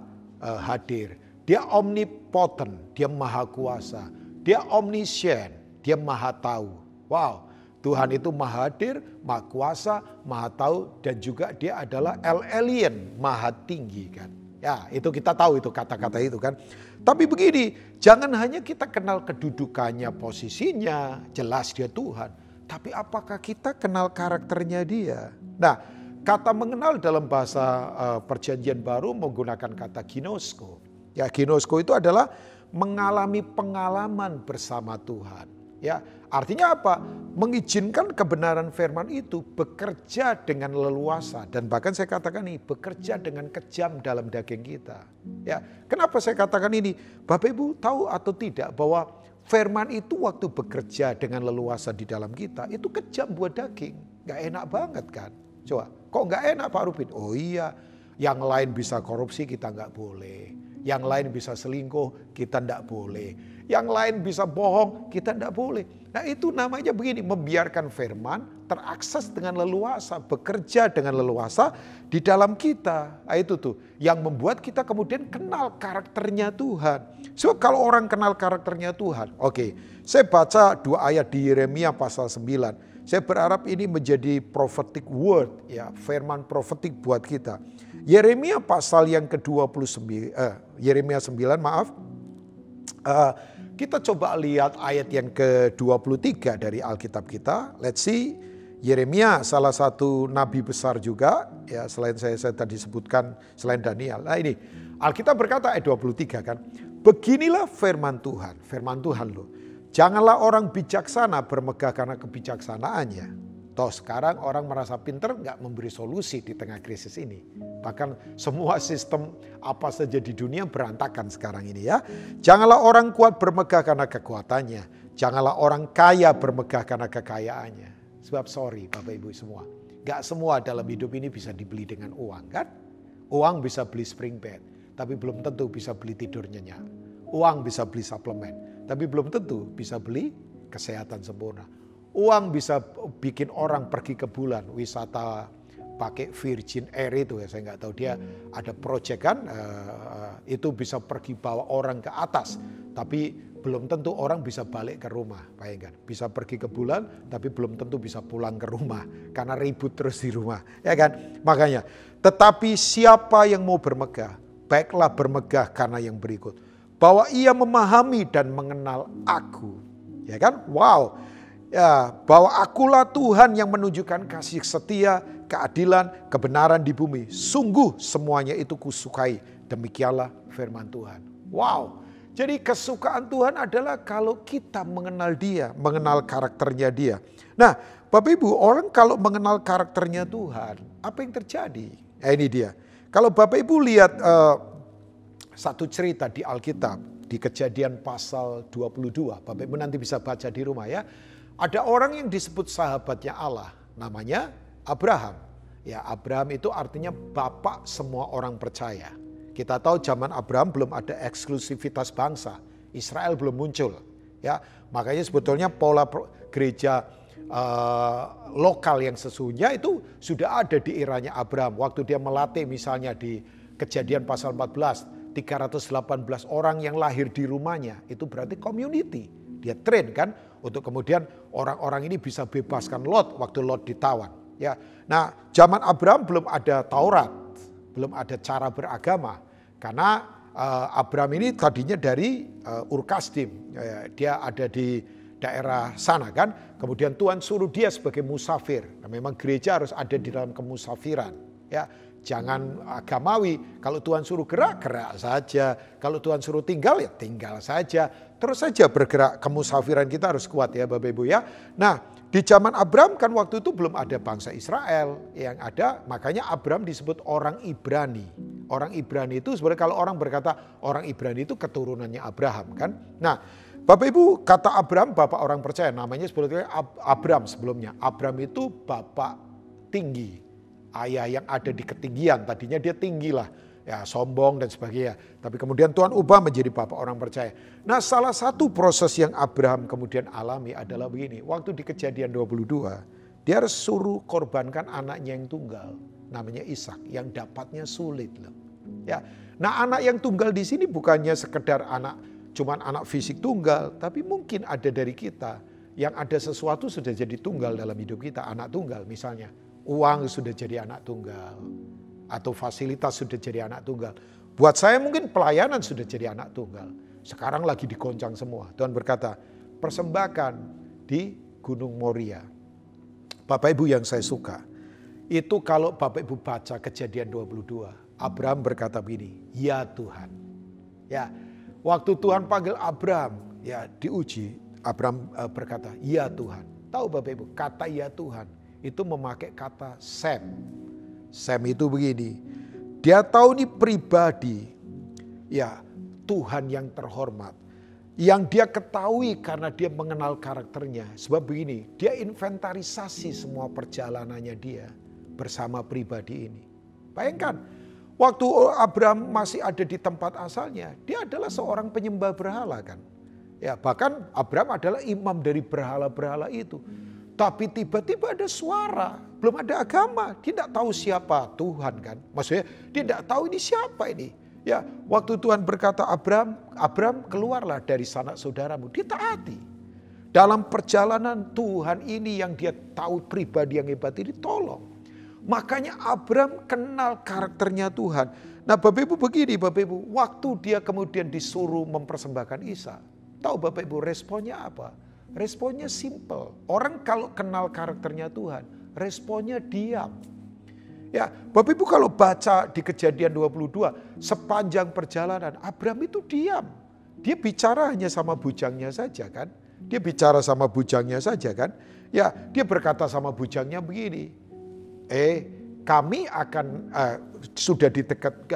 hadir. Dia omnipotent, dia maha kuasa. Dia omniscient, dia maha tahu. Wow, Tuhan itu maha hadir, maha kuasa, maha tahu, dan juga dia adalah El-Elyon, maha tinggi kan. Ya, itu kita tahu itu kata-kata itu kan. Tapi begini, jangan hanya kita kenal kedudukannya, posisinya, jelas dia Tuhan. Tapi apakah kita kenal karakternya dia? Nah, kata mengenal dalam bahasa perjanjian baru menggunakan kata ginosko. Ya, ginosko itu adalah mengalami pengalaman bersama Tuhan. Ya, Artinya apa? Mengizinkan kebenaran firman itu bekerja dengan leluasa. Dan bahkan saya katakan ini, bekerja dengan kejam dalam daging kita. Ya, kenapa saya katakan ini? Bapak Ibu tahu atau tidak bahwa firman itu waktu bekerja dengan leluasa di dalam kita, itu kejam buat daging. Gak enak banget kan? Coba, kok gak enak Pak Rupin? Oh iya, yang lain bisa korupsi, kita gak boleh. Yang lain bisa selingkuh, kita tidak boleh. Yang lain bisa bohong, kita tidak boleh. Nah itu namanya begini, membiarkan firman terakses dengan leluasa, bekerja dengan leluasa di dalam kita. Nah, itu tuh yang membuat kita kemudian kenal karakternya Tuhan. So kalau orang kenal karakternya Tuhan, oke, saya baca 2 ayat di Yeremia pasal 9. Saya berharap ini menjadi prophetic word, ya, firman profetik buat kita. Yeremia pasal yang ke-29, Yeremia 9 maaf. Kita coba lihat ayat yang ke-23 dari Alkitab kita. Let's see, Yeremia salah satu nabi besar juga, ya selain saya tadi sebutkan selain Daniel. Nah ini, Alkitab berkata ayat 23 kan. Beginilah firman Tuhan loh. Janganlah orang bijaksana bermegah karena kebijaksanaannya. Toh sekarang orang merasa pinter gak memberi solusi di tengah krisis ini. Bahkan semua sistem apa saja di dunia berantakan sekarang ini ya. Janganlah orang kuat bermegah karena kekuatannya. Janganlah orang kaya bermegah karena kekayaannya. Sebab sorry Bapak Ibu semua. Gak semua dalam hidup ini bisa dibeli dengan uang kan. Uang bisa beli spring bed. Tapi belum tentu bisa beli tidur nyenyak. Uang bisa beli suplemen. Tapi belum tentu bisa beli kesehatan sempurna. Uang bisa bikin orang pergi ke bulan, wisata pakai Virgin Air itu ya, saya nggak tahu dia ada proyek kan, itu bisa pergi bawa orang ke atas, tapi belum tentu orang bisa balik ke rumah, bayangkan. Bisa pergi ke bulan, tapi belum tentu bisa pulang ke rumah, karena ribut terus di rumah, ya kan? Makanya, tetapi siapa yang mau bermegah, baiklah bermegah karena yang berikut, bahwa ia memahami dan mengenal aku, ya kan? Wow. Ya, bahwa akulah Tuhan yang menunjukkan kasih setia, keadilan, kebenaran di bumi. Sungguh semuanya itu kusukai. Demikianlah firman Tuhan. Wow. Jadi kesukaan Tuhan adalah kalau kita mengenal dia, mengenal karakternya dia. Nah, Bapak Ibu, orang kalau mengenal karakternya Tuhan, apa yang terjadi? Nah, ini dia. Kalau Bapak Ibu lihat satu cerita di Alkitab, di Kejadian pasal 22. Bapak Ibu nanti bisa baca di rumah ya. Ada orang yang disebut sahabatnya Allah, namanya Abraham. Ya, Abraham itu artinya bapak semua orang percaya. Kita tahu zaman Abraham belum ada eksklusivitas bangsa, Israel belum muncul. Ya, makanya sebetulnya pola gereja lokal yang sesungguhnya itu sudah ada di eranya Abraham. Waktu dia melatih misalnya di Kejadian pasal 14, 318 orang yang lahir di rumahnya, itu berarti community. Dia train kan untuk kemudian orang-orang ini bisa bebaskan Lot waktu Lot ditawan. Ya, nah zaman Abraham belum ada Taurat, belum ada cara beragama karena Abraham ini tadinya dari Ur Kasdim, dia ada di daerah sana kan. Kemudian Tuhan suruh dia sebagai musafir. Nah, memang gereja harus ada di dalam kemusafiran. Ya, jangan agamawi. Kalau Tuhan suruh gerak, gerak saja. Kalau Tuhan suruh tinggal, ya tinggal saja. Terus saja bergerak. Kemusafiran kita harus kuat ya Bapak Ibu ya. Nah di zaman Abraham kan waktu itu belum ada bangsa Israel. Yang ada makanya Abraham disebut orang Ibrani. Orang Ibrani itu sebenarnya kalau orang berkata orang Ibrani itu keturunannya Abraham kan. Nah Bapak Ibu kata Abraham bapak orang percaya. Namanya sebetulnya Abraham sebelumnya. Abraham itu bapak tinggi. Ayah yang ada di ketinggian. Tadinya dia tinggi lah. Ya sombong dan sebagainya. Tapi kemudian Tuhan ubah menjadi bapak orang percaya. Nah salah satu proses yang Abraham kemudian alami adalah begini. Waktu di Kejadian 22. Dia harus suruh korbankan anaknya yang tunggal. Namanya Ishak. Yang dapatnya sulit loh. Ya. Nah anak yang tunggal di sini bukannya sekedar anak. Cuman anak fisik tunggal. Tapi mungkin ada dari kita. Yang ada sesuatu sudah jadi tunggal dalam hidup kita. Anak tunggal misalnya. Uang sudah jadi anak tunggal. Atau fasilitas sudah jadi anak tunggal. Buat saya mungkin pelayanan sudah jadi anak tunggal. Sekarang lagi digoncang semua. Tuhan berkata, persembahkan di Gunung Moria. Bapak Ibu yang saya suka. Itu kalau Bapak Ibu baca Kejadian 22. Abraham berkata begini, ya Tuhan. Ya, waktu Tuhan panggil Abraham, ya diuji. Abraham berkata, "Ya Tuhan." Tahu Bapak Ibu, kata "ya Tuhan" itu memakai kata Sem. Sem itu begini, dia tahu ini pribadi, ya Tuhan yang terhormat. Yang dia ketahui karena dia mengenal karakternya. Sebab begini, dia inventarisasi semua perjalanannya dia bersama pribadi ini. Bayangkan, waktu Abraham masih ada di tempat asalnya, dia adalah seorang penyembah berhala kan. Ya, bahkan Abraham adalah imam dari berhala-berhala itu. Tapi tiba-tiba ada suara, belum ada agama, dia tidak tahu siapa Tuhan kan. Maksudnya dia tidak tahu ini siapa ini. Ya, waktu Tuhan berkata Abraham keluarlah dari sanak saudaramu, dia taati. Dalam perjalanan Tuhan ini yang dia tahu pribadi yang hebat ini tolong. Makanya Abraham kenal karakternya Tuhan. Nah Bapak Ibu begini Bapak Ibu, waktu dia kemudian disuruh mempersembahkan Ishak, tahu Bapak Ibu responnya apa? Responnya simple. Orang kalau kenal karakternya Tuhan, responnya diam. Ya, Bapak Ibu kalau baca di Kejadian 22, sepanjang perjalanan Abraham itu diam. Dia bicara hanya sama bujangnya saja kan. Dia bicara sama bujangnya saja kan. Ya, dia berkata sama bujangnya begini. Kami akan sudah di dekat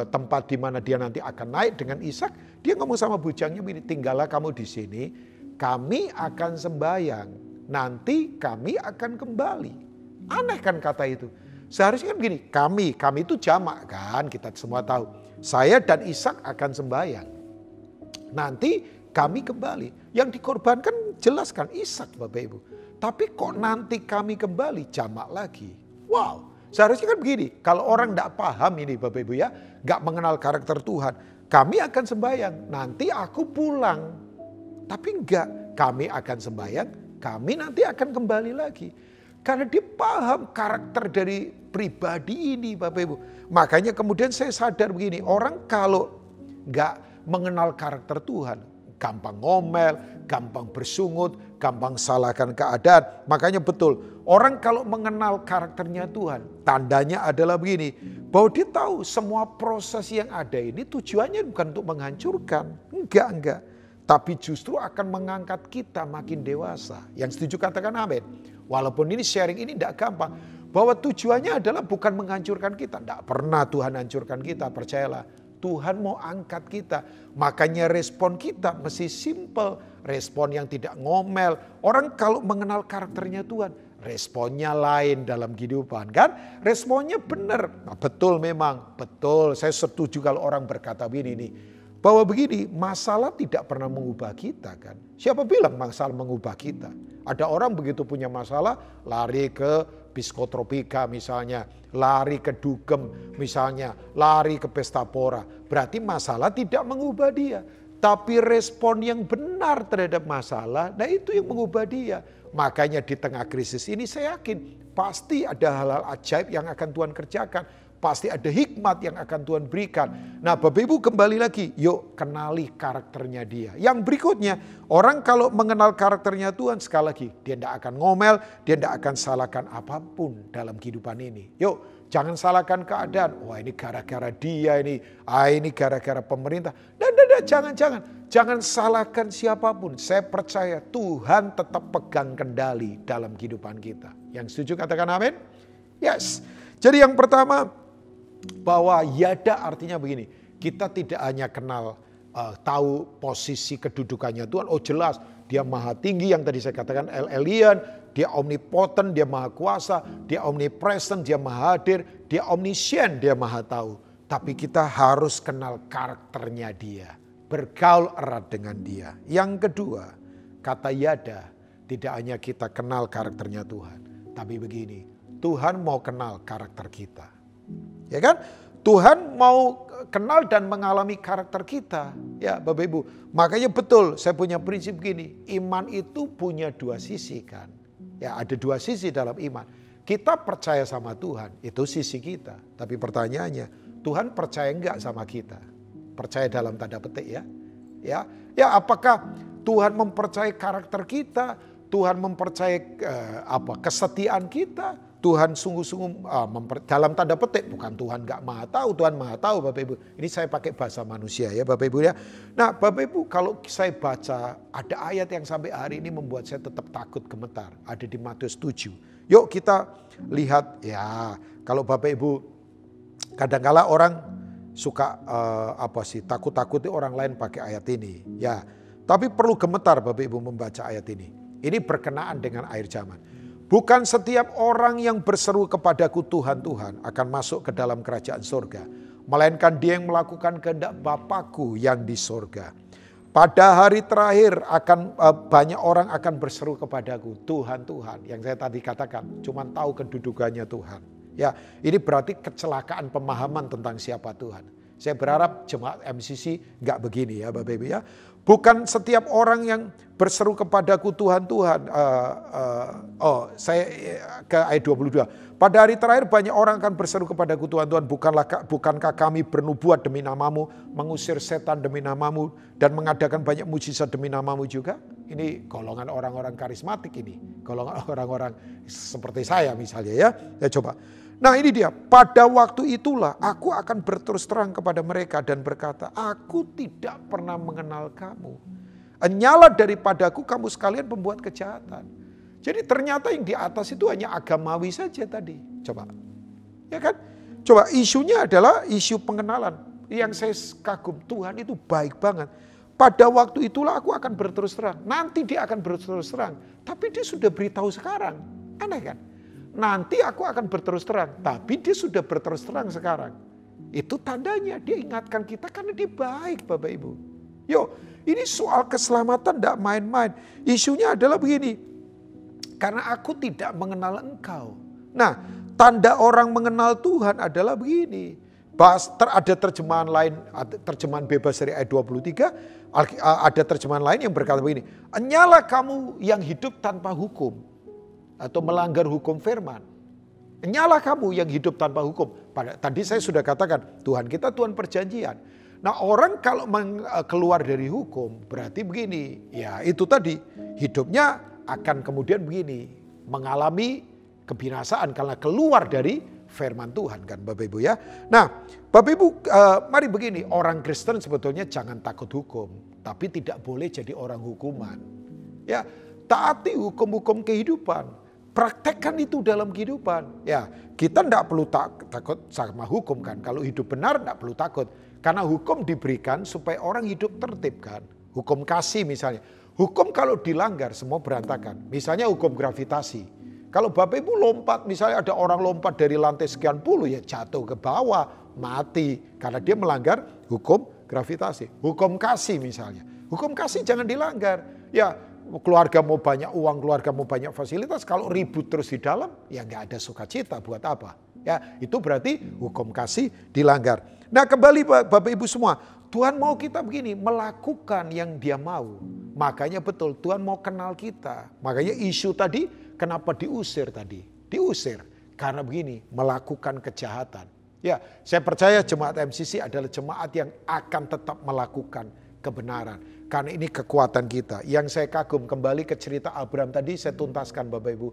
tempat di mana dia nanti akan naik dengan Ishak. Dia ngomong sama bujangnya begini, tinggallah kamu di sini. Kami akan sembahyang, nanti kami akan kembali. Aneh kan kata itu. Seharusnya kan begini, kami itu jamak kan, kita semua tahu. Saya dan Ishak akan sembahyang. Nanti kami kembali. Yang dikorbankan jelas kan Ishak Bapak Ibu. Tapi kok nanti kami kembali, jamak lagi. Wow, seharusnya kan begini, kalau orang tidak paham ini Bapak Ibu ya, nggak mengenal karakter Tuhan. Kami akan sembahyang, nanti aku pulang. Tapi enggak, kami akan sembahyang, kami nanti akan kembali lagi. Karena dia paham karakter dari pribadi ini Bapak Ibu. Makanya kemudian saya sadar begini, orang kalau enggak mengenal karakter Tuhan, gampang ngomel, gampang bersungut, gampang salahkan keadaan. Makanya betul, orang kalau mengenal karakternya Tuhan, tandanya adalah begini, bahwa dia tahu semua proses yang ada ini tujuannya bukan untuk menghancurkan. Enggak. Tapi justru akan mengangkat kita makin dewasa. Yang setuju katakan amin. Walaupun ini sharing ini tidak gampang. Bahwa tujuannya adalah bukan menghancurkan kita. Tidak pernah Tuhan hancurkan kita, percayalah. Tuhan mau angkat kita. Makanya respon kita mesti simple. Respon yang tidak ngomel. Orang kalau mengenal karakternya Tuhan, responnya lain dalam kehidupan kan. Responnya benar. Nah, betul memang, betul. Saya setuju kalau orang berkata begini nih. Bahwa begini, masalah tidak pernah mengubah kita kan. Siapa bilang masalah mengubah kita? Ada orang begitu punya masalah, lari ke psikotropika misalnya, lari ke dugem misalnya, lari ke pesta pora. Berarti masalah tidak mengubah dia. Tapi respon yang benar terhadap masalah, nah itu yang mengubah dia. Makanya di tengah krisis ini saya yakin pasti ada hal-hal ajaib yang akan Tuhan kerjakan. Pasti ada hikmat yang akan Tuhan berikan. Nah Bapak Ibu kembali lagi, yuk kenali karakternya dia. Yang berikutnya, orang kalau mengenal karakternya Tuhan, sekali lagi, dia tidak akan ngomel, dia tidak akan salahkan apapun dalam kehidupan ini. Yuk, jangan salahkan keadaan. Wah ini gara-gara dia ini, ini gara-gara pemerintah. Jangan salahkan siapapun. Saya percaya Tuhan tetap pegang kendali dalam kehidupan kita. Yang setuju katakan amin? Yes. Jadi yang pertama, bahwa yada artinya begini, kita tidak hanya kenal tahu posisi kedudukannya Tuhan, oh jelas dia maha tinggi yang tadi saya katakan El-Elyon, dia omnipotent, dia maha kuasa, dia omnipresent, dia maha hadir, dia omniscient, dia maha tahu. Tapi kita harus kenal karakternya dia, bergaul erat dengan dia. Yang kedua, kata yada, tidak hanya kita kenal karakternya Tuhan, tapi begini, Tuhan mau kenal karakter kita. Ya kan? Tuhan mau kenal dan mengalami karakter kita. Ya Bapak Ibu. Makanya betul saya punya prinsip gini. Iman itu punya dua sisi kan. Ya ada dua sisi dalam iman. Kita percaya sama Tuhan. Itu sisi kita. Tapi pertanyaannya. Tuhan percaya enggak sama kita? Percaya dalam tanda petik ya. Ya apakah Tuhan mempercayai karakter kita? Tuhan mempercayai kesetiaan kita? Tuhan sungguh-sungguh dalam tanda petik, bukan Tuhan gak maha tahu, Tuhan maha tahu Bapak Ibu. Ini saya pakai bahasa manusia ya Bapak Ibu ya. Nah Bapak Ibu, kalau saya baca ada ayat yang sampai hari ini membuat saya tetap takut gemetar. Ada di Matius 7. Yuk kita lihat ya, kalau Bapak Ibu kadang-kala orang suka takut-takuti orang lain pakai ayat ini. Ya, tapi perlu gemetar Bapak Ibu membaca ayat ini. Ini berkenaan dengan akhir zaman. Bukan setiap orang yang berseru kepadaku Tuhan, Tuhan akan masuk ke dalam kerajaan surga. Melainkan dia yang melakukan kehendak Bapakku yang di surga. Pada hari terakhir banyak orang akan berseru kepadaku Tuhan, Tuhan. Yang saya tadi katakan, cuma tahu kedudukannya Tuhan. Ya, ini berarti kecelakaan pemahaman tentang siapa Tuhan. Saya berharap jemaat MCC nggak begini ya Bapak Ibu ya. Bukan setiap orang yang berseru kepadaku Tuhan, Tuhan. Saya ke ayat 22. Pada hari terakhir banyak orang akan berseru kepadaku Tuhan, Tuhan. Bukankah kami bernubuat demi namamu, mengusir setan demi namamu, dan mengadakan banyak mujizat demi namamu juga? Ini golongan orang-orang karismatik ini. Golongan orang-orang seperti saya misalnya ya. Ya coba. Nah ini dia, pada waktu itulah aku akan berterus terang kepada mereka dan berkata, aku tidak pernah mengenal kamu. Enyalah daripadaku kamu sekalian pembuat kejahatan. Jadi ternyata yang di atas itu hanya agamawi saja tadi. Coba, ya kan? Coba isunya adalah isu pengenalan. Yang saya kagum, Tuhan itu baik banget. Pada waktu itulah aku akan berterus terang. Nanti dia akan berterus terang. Tapi dia sudah beritahu sekarang. Aneh kan? Nanti aku akan berterus terang, tapi dia sudah berterus terang sekarang. Itu tandanya dia ingatkan kita karena dia baik Bapak Ibu. Yuk, ini soal keselamatan tidak main-main. Isunya adalah begini, karena aku tidak mengenal engkau. Nah, tanda orang mengenal Tuhan adalah begini. Ada terjemahan lain, terjemahan bebas dari ayat 23, ada terjemahan lain yang berkata begini, enyalah kamu yang hidup tanpa hukum. Atau melanggar hukum firman. Nyala kamu yang hidup tanpa hukum. Tadi saya sudah katakan, Tuhan kita Tuhan perjanjian. Nah orang kalau keluar dari hukum, berarti begini. Ya itu tadi, hidupnya akan kemudian begini. Mengalami kebinasaan karena keluar dari firman Tuhan kan Bapak Ibu ya. Nah Bapak Ibu mari begini. Orang Kristen sebetulnya jangan takut hukum. Tapi tidak boleh jadi orang hukuman. Ya taati hukum-hukum kehidupan. Praktekkan itu dalam kehidupan. Ya, kita tidak perlu takut sama hukum kan. Kalau hidup benar tidak perlu takut. Karena hukum diberikan supaya orang hidup tertib kan. Hukum kasih misalnya. Hukum kalau dilanggar semua berantakan. Misalnya hukum gravitasi. Kalau Bapak Ibu lompat, misalnya ada orang lompat dari lantai sekian puluh ya jatuh ke bawah, mati. Karena dia melanggar hukum gravitasi. Hukum kasih misalnya. Hukum kasih jangan dilanggar. Ya, keluarga mau banyak uang, keluarga mau banyak fasilitas, kalau ribut terus di dalam, ya nggak ada sukacita buat apa. Ya, itu berarti hukum kasih dilanggar. Nah kembali Bapak Ibu semua, Tuhan mau kita begini, melakukan yang Dia mau. Makanya betul, Tuhan mau kenal kita. Makanya isu tadi, kenapa diusir tadi? Diusir, karena begini, melakukan kejahatan. Ya, saya percaya jemaat MCC adalah jemaat yang akan tetap melakukan kebenaran. Karena ini kekuatan kita. Yang saya kagum kembali ke cerita Abraham tadi saya tuntaskan Bapak Ibu.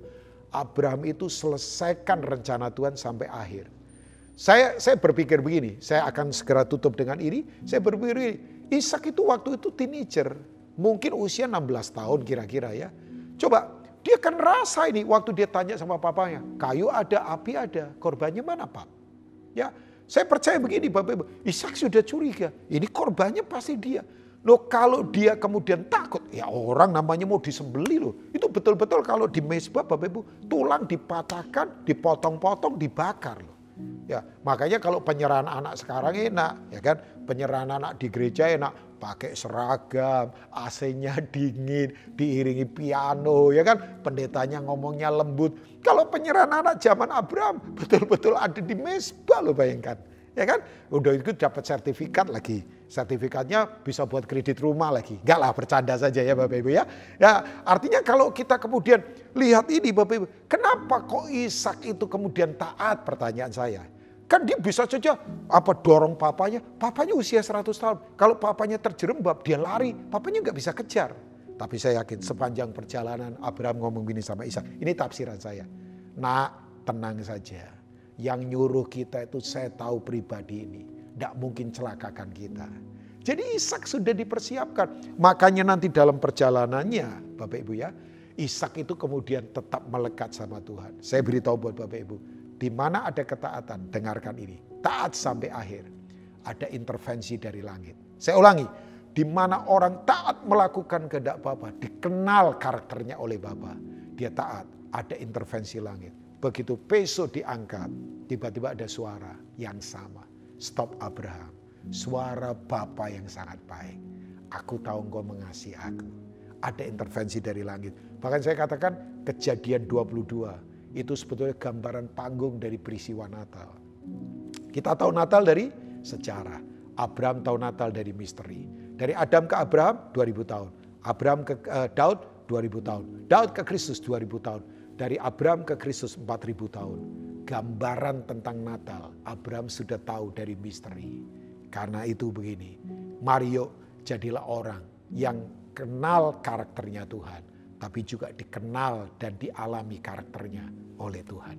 Abraham itu selesaikan rencana Tuhan sampai akhir. Saya berpikir begini, saya akan segera tutup dengan ini. Saya berpikir begini, Ishak itu waktu itu teenager. Mungkin usia 16 tahun kira-kira ya. Coba dia kan rasa ini waktu dia tanya sama papanya. Kayu ada, api ada, korbannya mana Pak? Ya, saya percaya begini Bapak Ibu. Ishak sudah curiga, ini korbannya pasti dia. Loh kalau dia kemudian takut, ya orang namanya mau disembeli loh. Itu betul-betul kalau di mezbah Bapak Ibu, tulang dipatahkan, dipotong-potong, dibakar loh. Ya, makanya kalau penyerahan anak sekarang enak, ya kan? Penyerahan anak di gereja enak, pakai seragam, AC-nya dingin, diiringi piano, ya kan? Pendetanya ngomongnya lembut. Kalau penyerahan anak zaman Abraham, betul-betul ada di mezbah loh bayangkan. Ya kan? Udah itu dapat sertifikat lagi. Sertifikatnya bisa buat kredit rumah lagi. Enggak lah, bercanda saja ya Bapak Ibu ya. Ya, artinya kalau kita kemudian lihat ini Bapak Ibu, kenapa kok Ishak itu kemudian taat, pertanyaan saya. Kan dia bisa saja dorong papanya usia 100 tahun. Kalau papanya terjerembab, dia lari, papanya nggak bisa kejar. Tapi saya yakin sepanjang perjalanan Abraham ngomong gini sama Ishak. Ini tafsiran saya. Nah, tenang saja. Yang nyuruh kita itu saya tahu pribadi ini. Tidak mungkin celakakan kita. Jadi Ishak sudah dipersiapkan. Makanya nanti dalam perjalanannya Bapak Ibu ya. Ishak itu kemudian tetap melekat sama Tuhan. Saya beritahu buat Bapak Ibu. Di mana ada ketaatan, dengarkan ini. Taat sampai akhir. Ada intervensi dari langit. Saya ulangi. Di mana orang taat melakukan kehendak Bapa, dikenal karakternya oleh Bapa. Dia taat, ada intervensi langit. Begitu besok diangkat, tiba-tiba ada suara yang sama. Stop Abraham, suara Bapa yang sangat baik. Aku tahu engkau mengasihi aku. Ada intervensi dari langit. Bahkan saya katakan Kejadian 22 itu sebetulnya gambaran panggung dari peristiwa Natal. Kita tahu Natal dari sejarah. Abraham tahu Natal dari misteri. Dari Adam ke Abraham 2000 tahun. Abraham ke Daud 2000 tahun. Daud ke Kristus 2000 tahun. Dari Abraham ke Kristus 4000 tahun. Gambaran tentang Natal. Abraham sudah tahu dari misteri. Karena itu begini. Mario jadilah orang yang kenal karakternya Tuhan. Tapi juga dikenal dan dialami karakternya oleh Tuhan.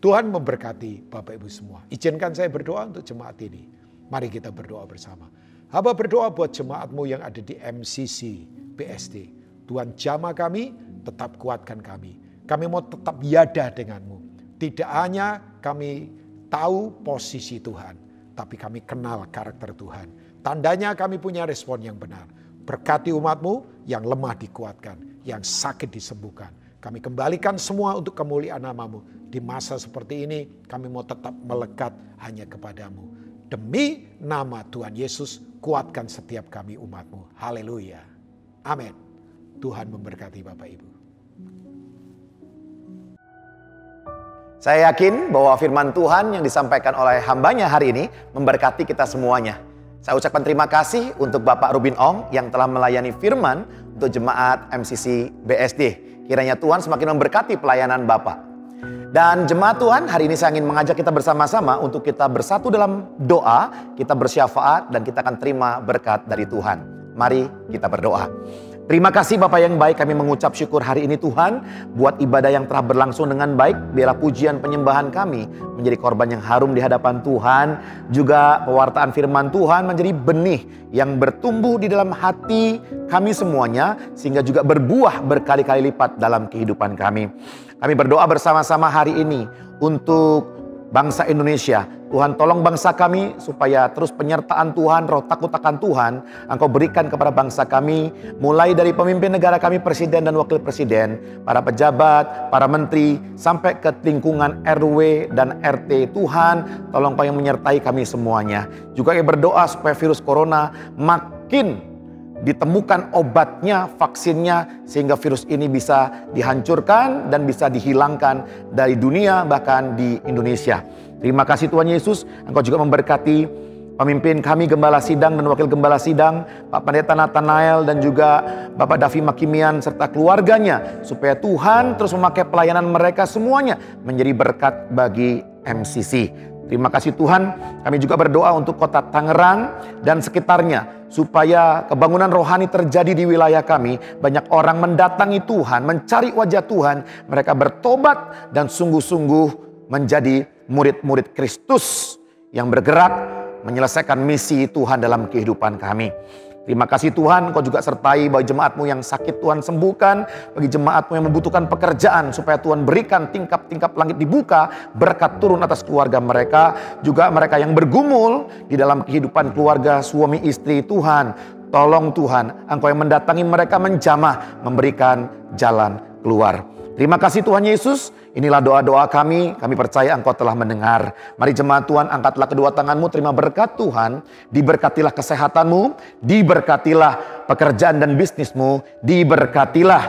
Tuhan memberkati Bapak Ibu semua. Izinkan saya berdoa untuk jemaat ini. Mari kita berdoa bersama. Hamba berdoa buat jemaatmu yang ada di MCC BSD. Tuhan jamah kami, tetap kuatkan kami. Kami mau tetap yada denganmu. Tidak hanya kami tahu posisi Tuhan, tapi kami kenal karakter Tuhan. Tandanya kami punya respon yang benar. Berkati umatmu yang lemah dikuatkan, yang sakit disembuhkan. Kami kembalikan semua untuk kemuliaan namamu. Di masa seperti ini kami mau tetap melekat hanya kepadamu. Demi nama Tuhan Yesus, kuatkan setiap kami umatmu. Haleluya. Amin. Tuhan memberkati Bapak Ibu. Saya yakin bahwa firman Tuhan yang disampaikan oleh hambanya hari ini memberkati kita semuanya. Saya ucapkan terima kasih untuk Bapak Rubin Ong yang telah melayani firman untuk jemaat MCC BSD. Kiranya Tuhan semakin memberkati pelayanan Bapak. Dan jemaat Tuhan, hari ini saya ingin mengajak kita bersama-sama untuk kita bersatu dalam doa, kita bersyafaat dan kita akan terima berkat dari Tuhan. Mari kita berdoa. Terima kasih Bapak yang baik, kami mengucap syukur hari ini Tuhan buat ibadah yang telah berlangsung dengan baik. Biarlah pujian penyembahan kami menjadi korban yang harum di hadapan Tuhan. Juga pewartaan firman Tuhan menjadi benih yang bertumbuh di dalam hati kami semuanya. Sehingga juga berbuah berkali-kali lipat dalam kehidupan kami. Kami berdoa bersama-sama hari ini untuk bangsa Indonesia. Tuhan tolong bangsa kami supaya terus penyertaan Tuhan, roh takut akan Tuhan Engkau berikan kepada bangsa kami. Mulai dari pemimpin negara kami, presiden dan wakil presiden, para pejabat, para menteri, sampai ke lingkungan RW dan RT. Tuhan tolong Kau yang menyertai kami semuanya. Juga kami berdoa supaya virus corona makin ditemukan obatnya, vaksinnya, sehingga virus ini bisa dihancurkan dan bisa dihilangkan dari dunia bahkan di Indonesia. Terima kasih Tuhan Yesus, Engkau juga memberkati pemimpin kami Gembala Sidang dan Wakil Gembala Sidang, Pak Pendeta Nathanael dan juga Bapak Davi Makimian serta keluarganya, supaya Tuhan terus memakai pelayanan mereka semuanya menjadi berkat bagi MCC. Terima kasih Tuhan, kami juga berdoa untuk kota Tangerang dan sekitarnya, supaya kebangunan rohani terjadi di wilayah kami. Banyak orang mendatangi Tuhan, mencari wajah Tuhan, mereka bertobat dan sungguh-sungguh menjadi murid-murid Kristus yang bergerak menyelesaikan misi Tuhan dalam kehidupan kami. Terima kasih Tuhan, Engkau juga sertai bagi jemaat-Mu yang sakit Tuhan sembuhkan, bagi jemaat-Mu yang membutuhkan pekerjaan supaya Tuhan berikan tingkap-tingkap langit dibuka, berkat turun atas keluarga mereka, juga mereka yang bergumul di dalam kehidupan keluarga suami istri. Tuhan, tolong Tuhan, Engkau yang mendatangi mereka menjamah, memberikan jalan keluar. Terima kasih Tuhan Yesus, inilah doa-doa kami percaya Engkau telah mendengar. Mari jemaat Tuhan, angkatlah kedua tanganmu, terima berkat Tuhan, diberkatilah kesehatanmu, diberkatilah pekerjaan dan bisnismu, diberkatilah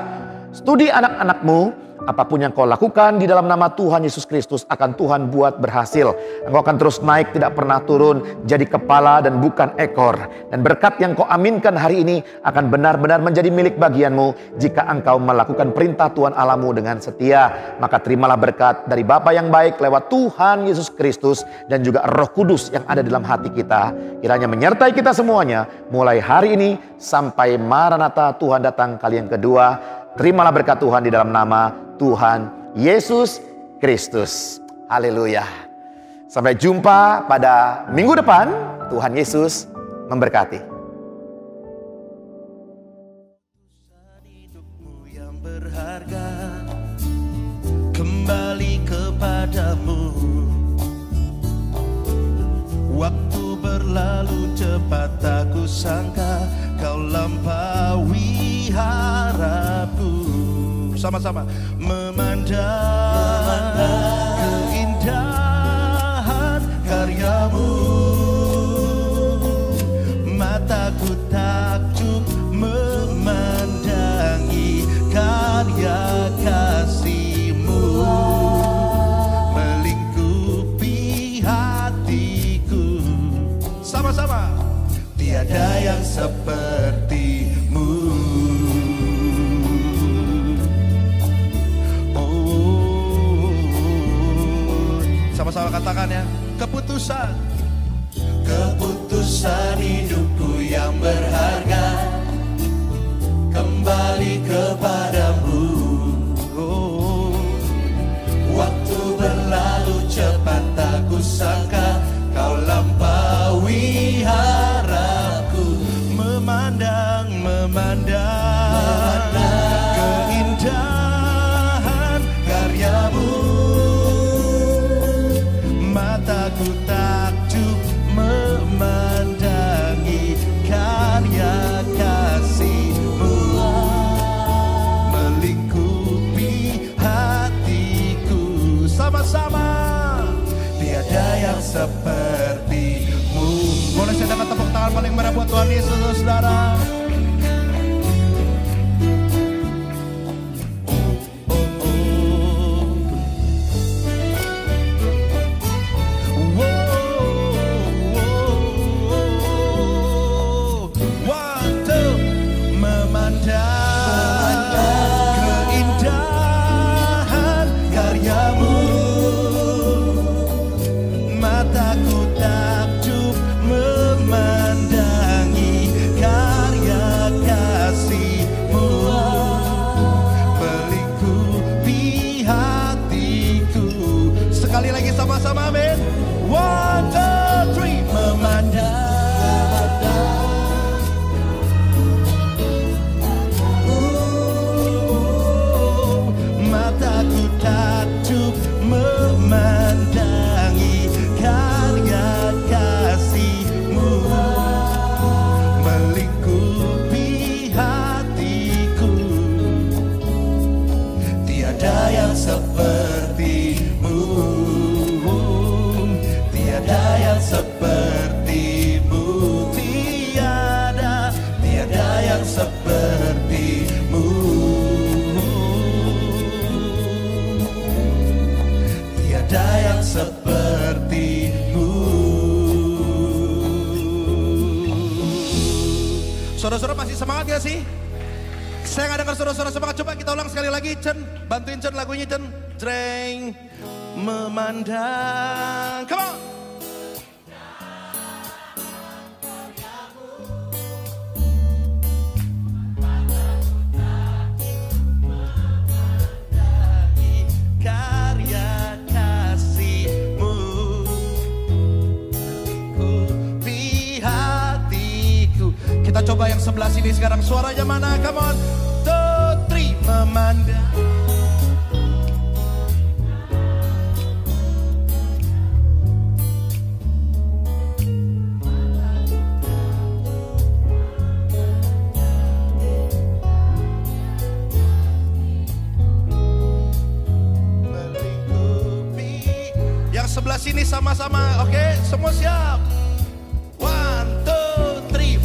studi anak-anakmu. Apapun yang kau lakukan di dalam nama Tuhan Yesus Kristus akan Tuhan buat berhasil. Engkau akan terus naik, tidak pernah turun, jadi kepala dan bukan ekor. Dan berkat yang kau aminkan hari ini akan benar-benar menjadi milik bagianmu jika engkau melakukan perintah Tuhan Allahmu dengan setia. Maka terimalah berkat dari Bapa yang baik lewat Tuhan Yesus Kristus dan juga Roh Kudus yang ada dalam hati kita. Kiranya menyertai kita semuanya mulai hari ini sampai Maranatha Tuhan datang kali yang kedua. Terimalah berkat Tuhan di dalam nama Tuhan Yesus Kristus. Haleluya. Sampai jumpa pada minggu depan. Tuhan Yesus memberkati. Hidupmu yang berharga kembali kepadamu. Waktu berlalu cepat, aku sangka kau lampaui harapku. Sama-sama memandang keindahan karyamu. Mataku takjub memandangi karya kasih-Mu, melingkupi hatiku. Sama-sama, tiada yang seperti-Mu. Sama-sama katakan ya, keputusan hidupku yang berharga kembali kepadamu. Waktu berlalu cepat, aku sangka kau lampaui harapku. Memandang keindahan karyamu. Mataku takjub memandangi karya kasih-Mu, melingkupi hatiku. Sama-sama, tiada yang seperti-Mu. Boleh saya dapat tepuk tangan paling merah buat Tuhan Yesus, saudara. Sekali lagi sama-sama, amin. 1, 2, 3. Mataku takjub memandangi karya kasih-Mu, melingkupi hatiku. Tiada yang seperti-Mu, tiada yang seperti-Mu, tiada yang seperti-Mu, tiada yang seperti-Mu. Saudara-saudara masih semangat gak sih? Saya nggak dengar saudara-saudara semangat. Coba kita ulang sekali lagi, Cen. Bantuin Cen lagunya, Cen. Jreng. Memandang. Come on. Karya kasih-Mu, melingkupi hatiku. Kita coba yang sebelah sini sekarang. Suaranya mana? Come on. 2, 3. Memandang. Sebelah sini sama-sama, oke? Semua siap? 1, 2, 3.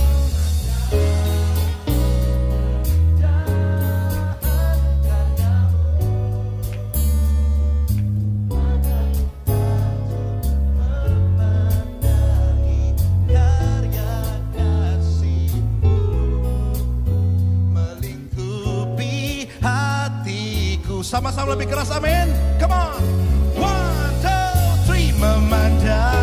Memandangi karya kasih-Mu, melingkupi hatiku. Sama-sama lebih keras, amin. Come on. 1, 2, 3. Memandang